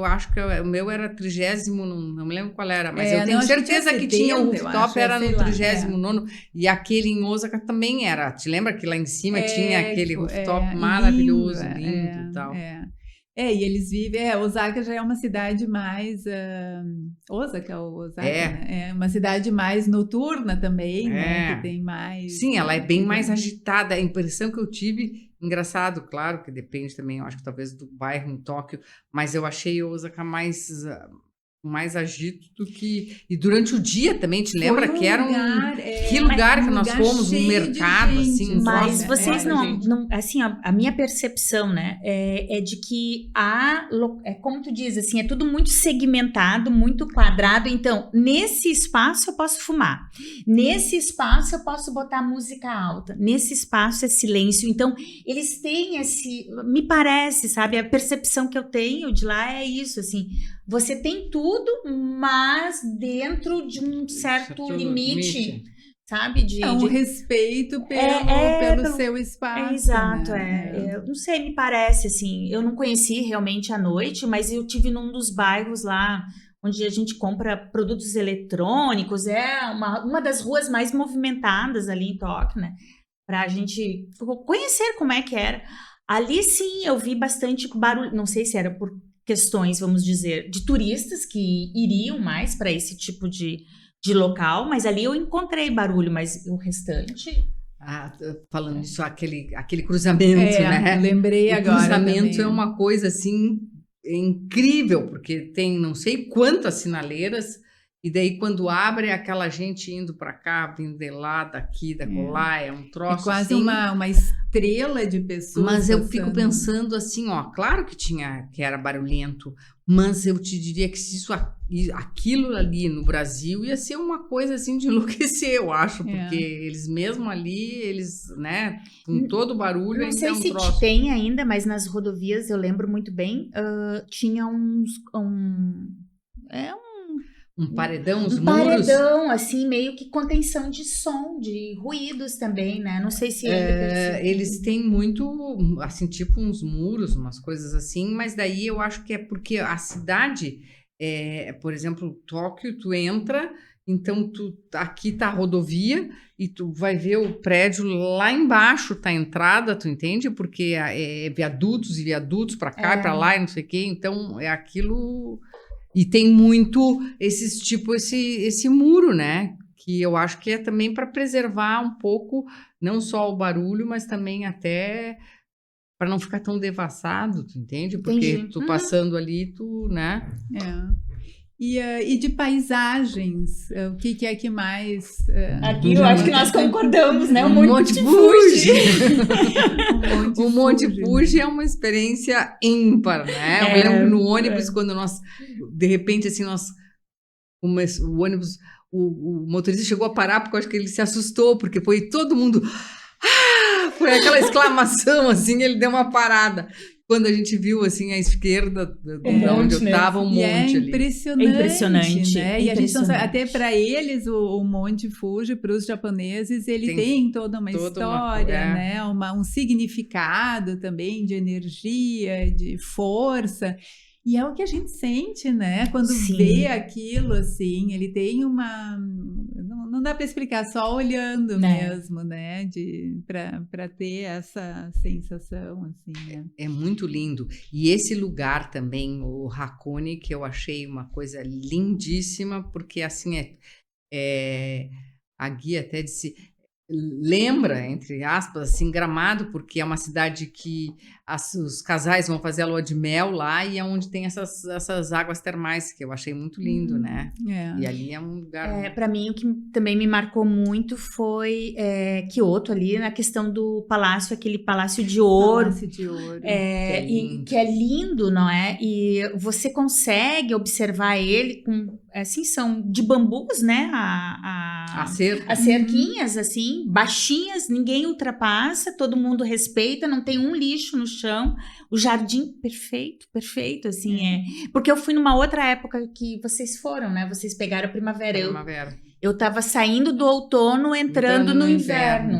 acho que o meu era 30º, não me lembro qual era, mas eu tenho certeza que tinha o rooftop, era no 39º. E aquele em Osaka também era. Te lembra que lá em cima tinha aquele rooftop maravilhoso, lindo e tal. E eles vivem. Osaka já é uma cidade mais. Osaka, né? É uma cidade mais noturna também, né? Que tem mais. Sim, ela é bem mais agitada. A impressão que eu tive, engraçado, claro, que depende também, eu acho que talvez do bairro em Tóquio, mas eu achei Osaka mais agito do que... E durante o dia também, te lembra que era que lugar que nós fomos, um mercado, assim. Mas vocês não... Assim, a minha percepção, né, é de que como tu diz, assim, é tudo muito segmentado, muito quadrado. Então, nesse espaço eu posso fumar. Nesse espaço eu posso botar música alta. Nesse espaço é silêncio. Então, eles têm me parece, sabe, a percepção que eu tenho de lá é isso, assim... Você tem tudo, mas dentro de um certo limite, sabe? Um respeito pelo seu espaço. Exato, Eu não sei, me parece, assim, eu não conheci realmente à noite, mas eu tive num dos bairros lá, onde a gente compra produtos eletrônicos, uma das ruas mais movimentadas ali em Tóquio, né? Pra gente conhecer como é que era. Ali, sim, eu vi bastante barulho, não sei se era por questões, vamos dizer, de turistas que iriam mais para esse tipo de local, mas ali eu encontrei barulho, mas o restante... Falando nisso, aquele cruzamento, né? Lembrei agora. O cruzamento também. é uma coisa, assim, incrível, porque tem não sei quantas sinaleiras, e daí quando abre, aquela gente indo para cá, vindo de lá, daqui, da colar, é um troço é quase assim, uma estrela de pessoas. Mas eu fico pensando assim, claro que era barulhento, mas eu te diria que se aquilo ali no Brasil ia ser uma coisa assim de enlouquecer, eu acho, porque eles mesmo ali, né, com todo o barulho, não sei se tem ainda, mas nas rodovias eu lembro muito bem, tinha Um paredão, os Um muros. paredão, assim, meio que contenção de som, de ruídos também, né? Não sei se Eles têm muito, assim, tipo uns muros, umas coisas assim, mas daí eu acho que é porque a cidade, por exemplo, Tóquio, tu entra, então aqui tá a rodovia e tu vai ver o prédio lá embaixo, tá a entrada, tu entende? Porque é viadutos e viadutos para cá e para lá e não sei o quê, então é aquilo. E tem muito esse muro, né? Que eu acho que é também para preservar um pouco, não só o barulho, mas também até para não ficar tão devassado, tu entende? Porque Entendi. tu passando ali, tu, né? E de paisagens, o que é que mais... Aqui eu acho que nós concordamos, né? O Monte Fuji. O Monte Fuji, Fuji é uma experiência ímpar, né? Eu me lembro no ônibus, quando nós, de repente, assim, o ônibus, o motorista chegou a parar porque eu acho que ele se assustou, porque foi todo mundo... foi aquela exclamação, assim, ele deu uma parada. Quando a gente viu, assim, à esquerda de onde eu estava, um monte ali. Impressionante, né? E a gente não sabe, até para eles, o Monte Fuji, para os japoneses, ele tem toda uma história, né? Um significado também de energia, de força. E é o que a gente sente, né? Quando vê aquilo, assim, ele tem uma... Não dá para explicar, só olhando mesmo, né? Para ter essa sensação, assim, né? É muito lindo. E esse lugar também, o Hakone, que eu achei uma coisa lindíssima, porque, assim, a guia até disse... Lembra, entre aspas, assim, Gramado, porque é uma cidade que os casais vão fazer a lua de mel lá e é onde tem essas águas termais, que eu achei muito lindo, né? E ali é um lugar... Para mim, o que também me marcou muito foi Kyoto, ali, na questão do palácio, aquele palácio de ouro. Palácio de ouro. Que é lindo, não é? E você consegue observar ele com... Assim, são de bambus, né? As cerquinhas, assim, baixinhas, ninguém ultrapassa, todo mundo respeita, não tem um lixo no chão. O jardim, perfeito, assim, Porque eu fui numa outra época que vocês foram, né? Vocês pegaram a primavera. Eu tava saindo do outono, entrando no inverno.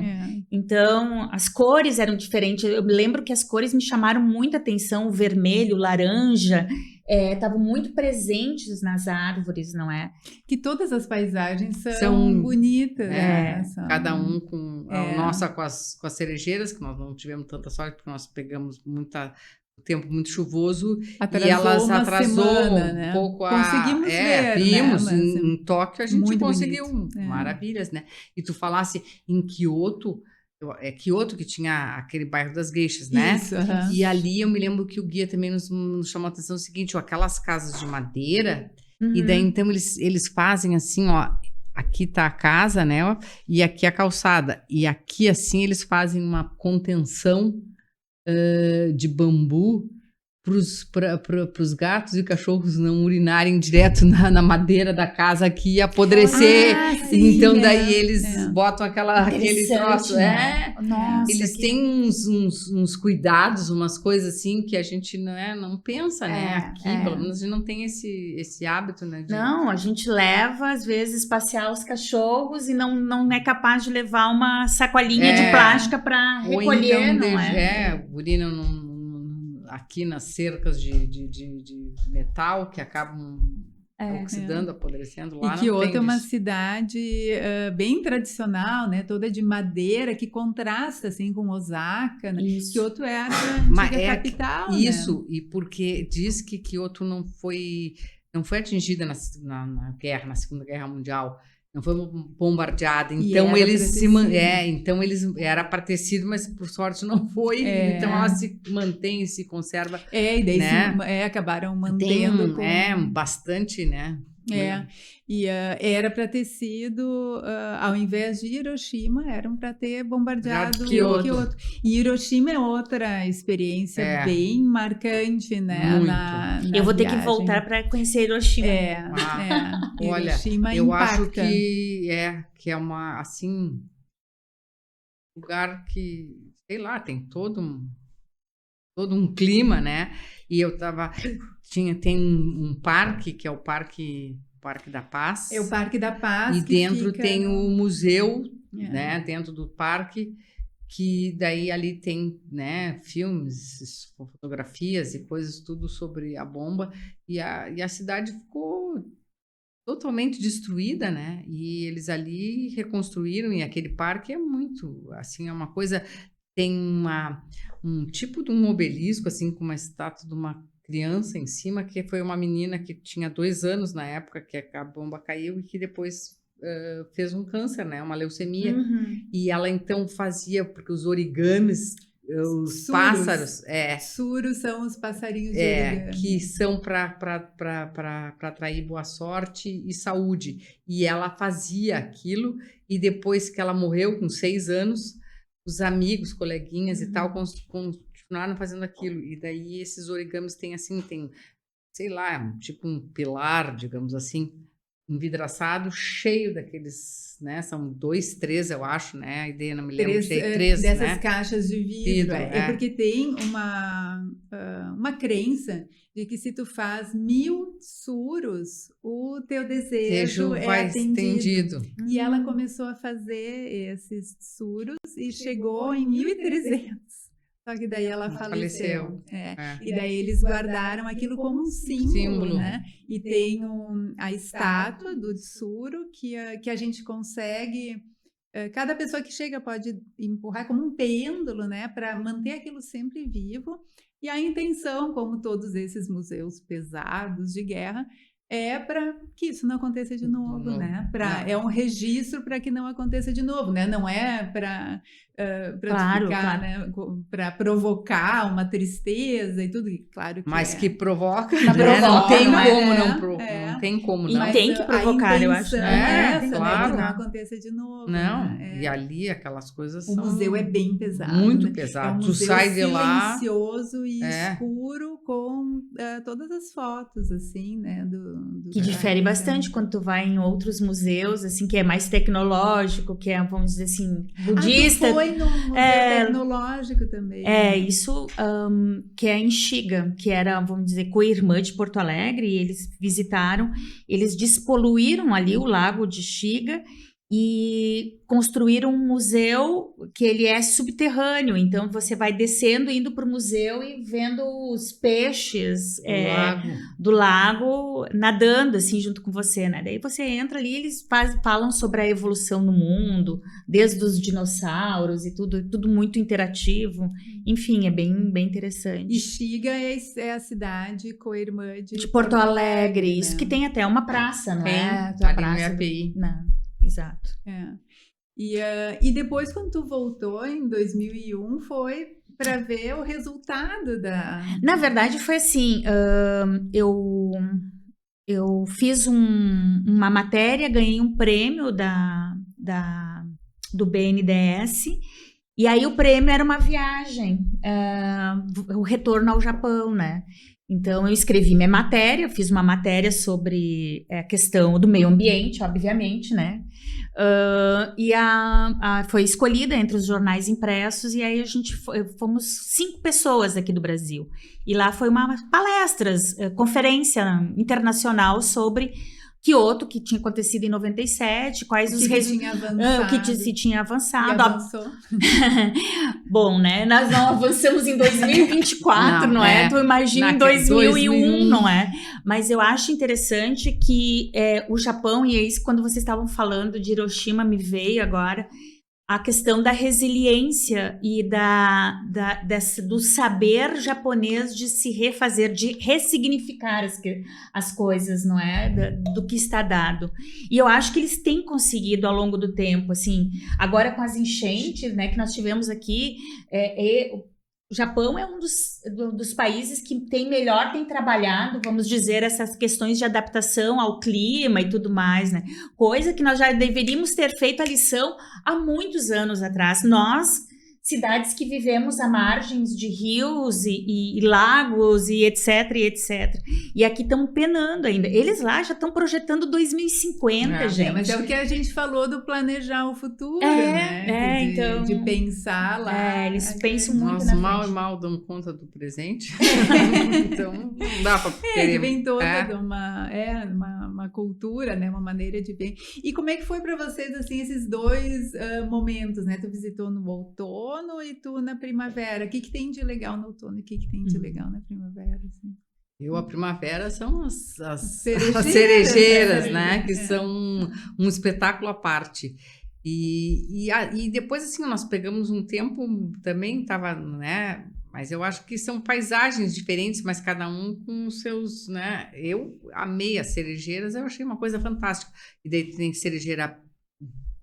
Então, as cores eram diferentes. Eu me lembro que as cores me chamaram muita atenção, o vermelho, o laranja... estavam muito presentes nas árvores, não é? Que todas as paisagens são bonitas. Cada um com... A nossa com as cerejeiras, que nós não tivemos tanta sorte, porque nós pegamos tempo muito chuvoso e elas atrasou semana, né? Um pouco Conseguimos ver, vimos, né? em Tóquio a gente conseguiu bonito. maravilhas, né? E tu falasse em Kyoto... Kyoto, que tinha aquele bairro das geishas, né? Isso, E ali eu me lembro que o guia também nos chamou a atenção o seguinte, aquelas casas de madeira, e daí então eles fazem assim, ó, aqui tá a casa, né? Ó, e aqui a calçada. E aqui, assim, eles fazem uma contenção de bambu para os gatos e cachorros não urinarem direto na madeira da casa aqui e apodrecer. Então, daí eles botam aquele troço. Nossa, eles têm uns cuidados, umas coisas assim que a gente não pensa, né? Aqui, pelo menos, a gente não tem esse hábito, né? Não, a gente leva, às vezes, passear os cachorros e não é capaz de levar uma sacolinha de plástica para recolher, então, não é? Urinam aqui nas cercas de metal que acabam oxidando, apodrecendo lá. E Kyoto é uma cidade bem tradicional, né? Toda de madeira, que contrasta assim com Osaka, né? Kyoto é a antiga capital, isso, né? E porque diz que Kyoto não foi atingida na guerra, na Segunda Guerra Mundial. Não foi bombardeada, então então eles era para ter sido, mas por sorte não foi, então ela se mantém, se conserva. E daí acabaram mantendo bastante, né? E era para ter sido, ao invés de Hiroshima, eram para ter bombardeado Kyoto. E Hiroshima é outra experiência bem marcante, né? Muito. Eu vou ter que voltar para conhecer Hiroshima. Olha, Hiroshima eu impacta. acho que é uma, assim, lugar que, sei lá, tem todo um clima, né? E eu tem um parque, que é o Parque Parque da Paz. É o Parque da Paz. E dentro tem o museu, É. né, dentro do parque, que daí ali tem, né, filmes, fotografias e coisas tudo sobre a bomba. E a cidade ficou totalmente destruída, né? E eles ali reconstruíram, e aquele parque é muito, assim, é uma coisa, tem um tipo de um obelisco, assim, com uma estátua de uma criança em cima, que foi uma menina que tinha 2 anos na época que a bomba caiu e que depois fez um câncer, né? Uma leucemia. E ela então fazia, porque os origamis, os Suros. pássaros, Suros são os passarinhos de origami. que são para atrair boa sorte e saúde. E ela fazia aquilo, e depois que ela morreu, com 6 anos, os amigos, coleguinhas e tal, continuaram fazendo aquilo. E daí esses origamis têm assim, tem, sei lá, tipo um pilar, digamos assim, envidraçado, cheio daqueles, né? São 2, 3, eu acho, né? A ideia não me lembro, 3 dessas né? caixas de vidro. É porque tem uma crença de que se tu faz 1000 suros, o teu desejo vai atendido. E ela começou a fazer esses suros e chegou em 1.300. Só que daí ela faleceu. E daí eles guardaram aquilo como um símbolo, né? E tem a estátua do suro que a gente consegue... Cada pessoa que chega pode empurrar como um pêndulo, né? Para manter aquilo sempre vivo. E a intenção, como todos esses museus pesados de guerra, é para que isso não aconteça de novo, né? É um registro para que não aconteça de novo, né? Não é para ficar, né? Para provocar uma tristeza e tudo, e claro que mas que provoca, né? provoca, não tem né? como não tem como não. E tem que provocar, eu acho. Essa, claro. né? Que não aconteça de novo. Não, né? e ali aquelas coisas o museu é bem pesado. Muito né? pesado. É um Tu museu sai de lá silencioso e escuro com todas as fotos, assim, né? Que difere bastante quando tu vai em outros museus, assim, que é mais tecnológico, que é, vamos dizer assim, budista. Tu foi no museu tecnológico também. Isso, que é em Xiga, que era, vamos dizer, co-irmã de Porto Alegre, e eles visitaram, eles despoluíram ali o lago de Xiga e construíram um museu que ele é subterrâneo, então você vai descendo, indo para o museu e vendo os peixes do lago nadando assim junto com você, né? Daí você entra ali, eles falam sobre a evolução no mundo, desde os dinossauros e tudo muito interativo. Enfim, é bem, bem interessante. E Xiga é a cidade co-irmã de Porto Alegre, né? Isso que tem até uma praça, não é? A praça no API. Exato. E depois, quando tu voltou em 2001, foi para ver o resultado da... Na verdade, foi assim, eu fiz uma matéria, ganhei um prêmio do BNDES, e aí o prêmio era uma viagem, o retorno ao Japão, né? Então, eu escrevi minha matéria, fiz uma matéria sobre a questão do meio ambiente, obviamente, né? E foi escolhida entre os jornais impressos, e aí a gente fomos 5 pessoas aqui do Brasil. E lá foi uma palestras, conferência internacional sobre Kyoto, que tinha acontecido em 97, quais os resultados, o que se tinha avançado. Avançou. Bom, né? Nós não avançamos em 2024, não é? Tu imagina em 2001, não é? Mas eu acho interessante que o Japão, e é isso, quando vocês estavam falando de Hiroshima, me veio agora a questão da resiliência e do saber japonês de se refazer, de ressignificar as coisas, não é? Do que está dado. E eu acho que eles têm conseguido ao longo do tempo, assim, agora com as enchentes, né, que nós tivemos aqui, o Japão é um dos países que tem trabalhado, vamos dizer, essas questões de adaptação ao clima e tudo mais, né? Coisa que nós já deveríamos ter feito a lição há muitos anos atrás. Nós, cidades que vivemos à margens de rios e lagos e etc, e etc. E aqui estão penando ainda. Eles lá já estão projetando 2050, gente. Mas é o que a gente falou do planejar o futuro, né? Então, de pensar lá. Eles pensam muito nós na mal frente. e mal damos conta do presente. Então, não dá para que vem toda uma uma cultura, né? Uma maneira de ver. E como é que foi para vocês, assim, esses dois momentos, né? Tu visitou no outono e tu na primavera. O que tem de legal no outono e o que tem de legal na primavera, assim? A primavera são as cerejeiras, né? Que são um espetáculo à parte. E depois, assim, nós pegamos um tempo, também estava, né? Mas eu acho que são paisagens diferentes, mas cada um com os seus, né? Eu amei as cerejeiras, eu achei uma coisa fantástica. E daí tem cerejeira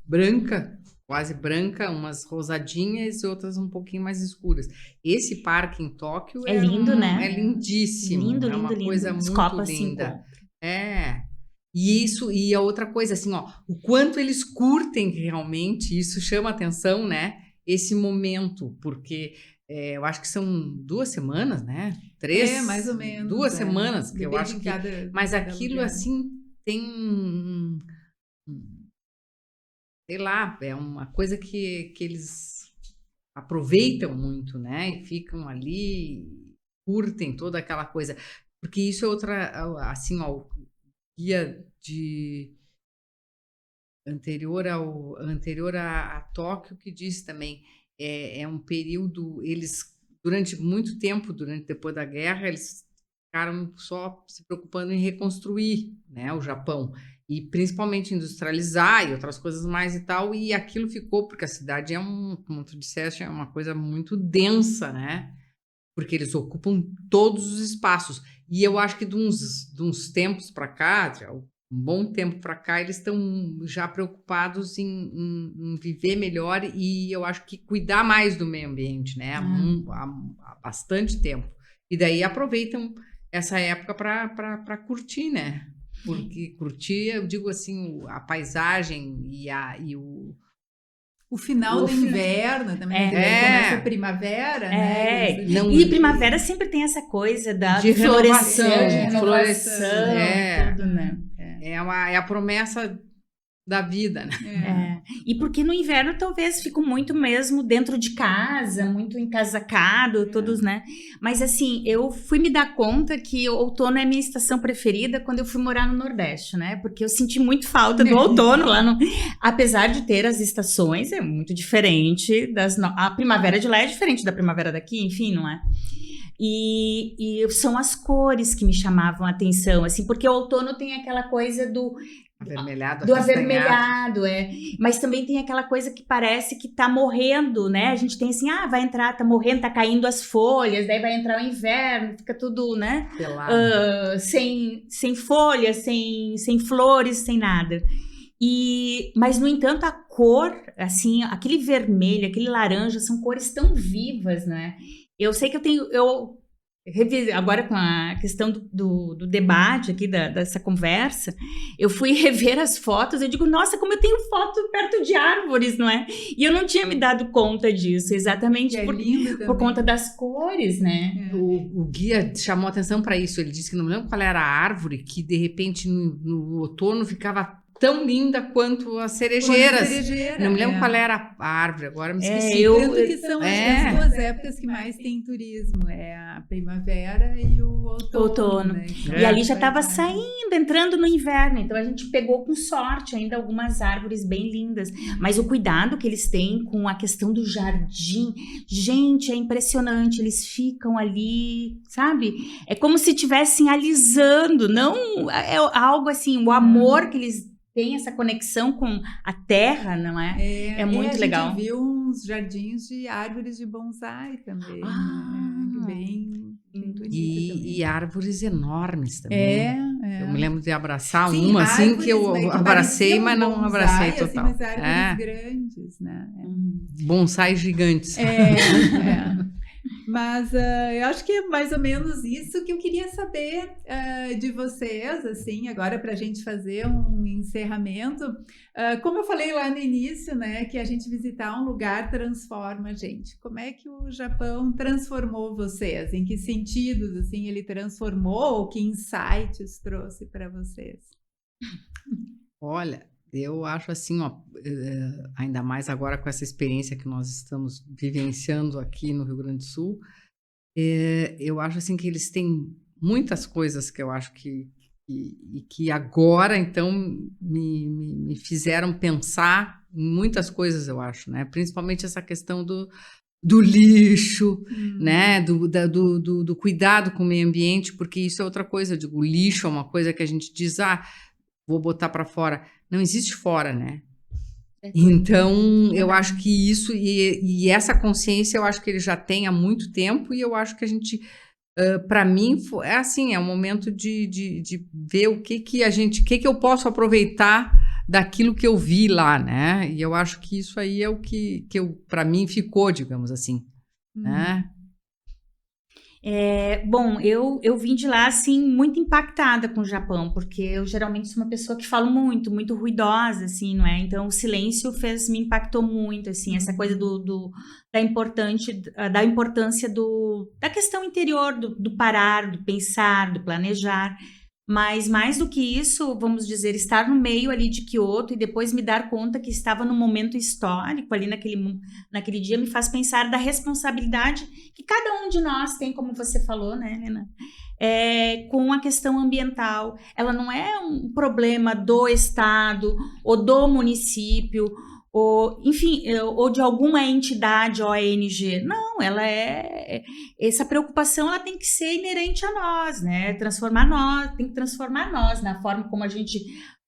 branca, quase branca, umas rosadinhas e outras um pouquinho mais escuras. Esse parque em Tóquio é lindo, né? É lindíssimo. Lindo, é uma coisa muito linda. E a outra coisa, assim, ó, o quanto eles curtem realmente, isso chama atenção, né? Esse momento, porque eu acho que são 2 semanas, né? 3? Mais ou menos. 2 semanas, que eu acho que... Mas aquilo, lugar. assim, tem sei lá, é uma coisa que eles aproveitam muito, né? E ficam ali, curtem toda aquela coisa. Porque isso é outra, assim, ó, guia anterior a Tóquio, que diz também, é um período, eles, durante muito tempo, depois da guerra, eles ficaram só se preocupando em reconstruir, né, o Japão, e principalmente industrializar e outras coisas mais e tal, e aquilo ficou, porque a cidade como tu disseste, é uma coisa muito densa, né, porque eles ocupam todos os espaços. E eu acho que de uns tempos para cá, um bom tempo para cá, eles estão já preocupados em viver melhor e eu acho que cuidar mais do meio ambiente, né? Há bastante tempo. E daí aproveitam essa época para curtir, né? Porque curtir, eu digo assim, a paisagem e o final do inverno também, começa a primavera, né? E primavera sempre tem essa coisa de florescer, de renovação, tudo, né? É a promessa da vida, né? E porque no inverno talvez fico muito mesmo dentro de casa, muito encasacado, todos, né? Mas assim, eu fui me dar conta que o outono é a minha estação preferida quando eu fui morar no Nordeste, né? Porque eu senti muito falta do outono lá apesar de ter as estações, é muito diferente a primavera de lá é diferente da primavera daqui, enfim, não é? E são as cores que me chamavam a atenção, assim, porque o outono tem aquela coisa do avermelhado, mas também tem aquela coisa que parece que tá morrendo, né? A gente tem assim, vai entrar, tá morrendo, tá caindo as folhas, daí vai entrar o inverno, fica tudo, né? Sem folhas, sem flores, sem nada. Mas, no entanto, a cor, assim, aquele vermelho, aquele laranja, são cores tão vivas, né? Eu sei que agora com a questão do debate aqui, dessa conversa, eu fui rever as fotos, eu digo, nossa, como eu tenho foto perto de árvores, não é? E eu não tinha me dado conta disso, exatamente por conta das cores, né? O guia chamou atenção para isso, ele disse que não me lembro qual era a árvore, que de repente no outono ficava tão linda quanto as cerejeiras. Não me lembro qual era a árvore, agora me esqueci. Tanto que são as 2 épocas que mais tem turismo, é a primavera e o outono. Né? E ali já estava saindo, entrando no inverno, então a gente pegou com sorte ainda algumas árvores bem lindas. Mas o cuidado que eles têm com a questão do jardim, gente, é impressionante, eles ficam ali, sabe? É como se estivessem alisando, não é algo assim, o amor que eles tem essa conexão com a terra, não é? É muito legal. A gente viu uns jardins de árvores de bonsai também. Bem bonito. E árvores enormes também. Eu me lembro de abraçar uma, assim, árvores, que eu abracei, mas não abracei total. Assim, mas árvores grandes, né? Bonsais gigantes. Mas eu acho que é mais ou menos isso que eu queria saber de vocês, assim, agora para a gente fazer um encerramento. Como eu falei lá no início, né, que a gente visitar um lugar transforma a gente. Como é que o Japão transformou vocês? Em que sentidos, assim, ele transformou? Que insights trouxe para vocês? Olha, eu acho assim, ó, ainda mais agora com essa experiência que nós estamos vivenciando aqui no Rio Grande do Sul, eu acho assim que eles têm muitas coisas que eu acho que e que agora, então, me fizeram pensar em muitas coisas, eu acho, né? Principalmente essa questão do lixo, né? Do cuidado com o meio ambiente, porque isso é outra coisa. Eu digo, o lixo é uma coisa que a gente diz, vou botar para fora. Não existe fora, né? Então, eu acho que isso, e essa consciência, eu acho que ele já tem há muito tempo, e eu acho que a gente, para mim, é assim, é um momento de ver o que eu posso aproveitar daquilo que eu vi lá, né? E eu acho que isso aí é o que para mim ficou, digamos assim, né? Bom, eu vim de lá, assim, muito impactada com o Japão, porque eu geralmente sou uma pessoa que falo muito, muito ruidosa, assim, não é? Então, o silêncio me impactou muito, assim, essa coisa da importância da questão interior, do parar, do pensar, do planejar. Mas, mais do que isso, vamos dizer, estar no meio ali de Kyoto e depois me dar conta que estava num momento histórico ali naquele dia, me faz pensar da responsabilidade que cada um de nós tem, como você falou, né, Helena? Com a questão ambiental. Ela não é um problema do Estado ou do município, ou, enfim, ou de alguma entidade ONG. Não, essa preocupação ela tem que ser inerente a nós, né? Tem que transformar nós na forma como a gente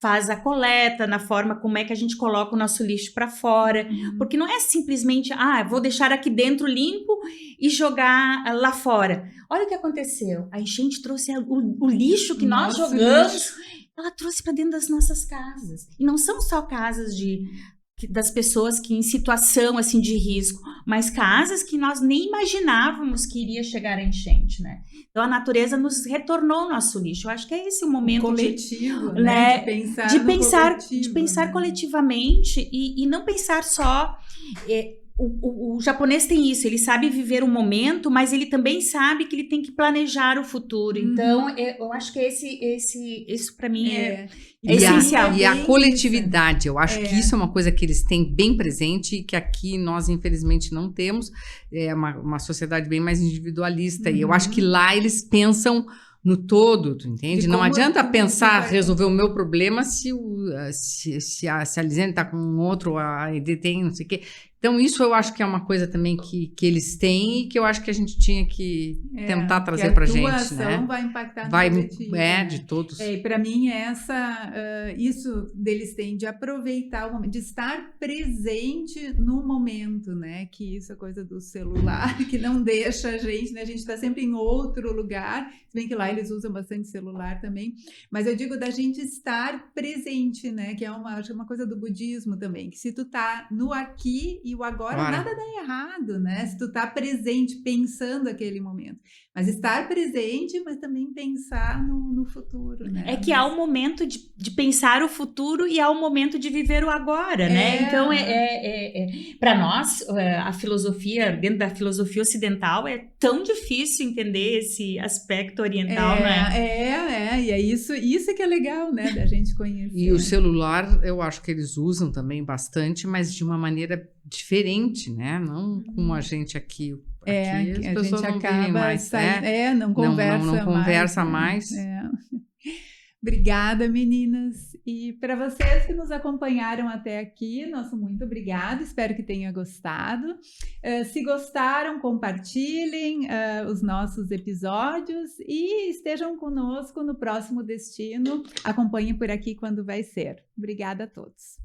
faz a coleta, na forma como é que a gente coloca o nosso lixo para fora, porque não é simplesmente, vou deixar aqui dentro limpo e jogar lá fora. Olha o que aconteceu, a enchente trouxe o lixo que nós jogamos, ela trouxe para dentro das nossas casas, e não são só casas das pessoas que em situação assim de risco, mas casas que nós nem imaginávamos que iria chegar a enchente, né? Então a natureza nos retornou o nosso lixo. Eu acho que é esse o momento coletivo, né? De pensar coletivamente e não pensar só. O japonês tem isso, ele sabe viver o momento, mas ele também sabe que ele tem que planejar o futuro. Então, eu acho que isso para mim é essencial. E a coletividade, eu acho que isso é uma coisa que eles têm bem presente e que aqui nós, infelizmente, não temos. É uma sociedade bem mais individualista. E eu acho que lá eles pensam no todo, tu entende? Não adianta pensar, resolver o meu problema se a Lisiane está com outro, a ED tem, não sei o quê. Então, isso eu acho que é uma coisa também que eles têm e que eu acho que a gente tinha que tentar trazer para a gente, né? Vai impactar no coletivo, né? De todos. E para mim, isso deles têm de aproveitar o momento, de estar presente no momento, né? Que isso é coisa do celular, que não deixa a gente, né? A gente está sempre em outro lugar, se bem que lá eles usam bastante celular também, mas eu digo da gente estar presente, né? Que acho que é uma coisa do budismo também, que se tu tá no aqui e o agora, nada dá errado, né? Se tu tá presente, pensando aquele momento. Mas estar presente, mas também pensar no futuro, né? É que há um momento de pensar o futuro e há um momento de viver o agora, né? Então, para nós, a filosofia, dentro da filosofia ocidental, é tão difícil entender esse aspecto oriental, né? E é isso que é legal, né? Da gente conhecer. E o celular, eu acho que eles usam também bastante, mas de uma maneira diferente, né? Não como a gente aqui. Aqui as pessoas não vivem mais, não conversa mais. Obrigada, meninas. E para vocês que nos acompanharam até aqui, nosso muito obrigado. Espero que tenham gostado. Se gostaram, compartilhem os nossos episódios e estejam conosco no próximo destino. Acompanhem por aqui quando vai ser. Obrigada a todos.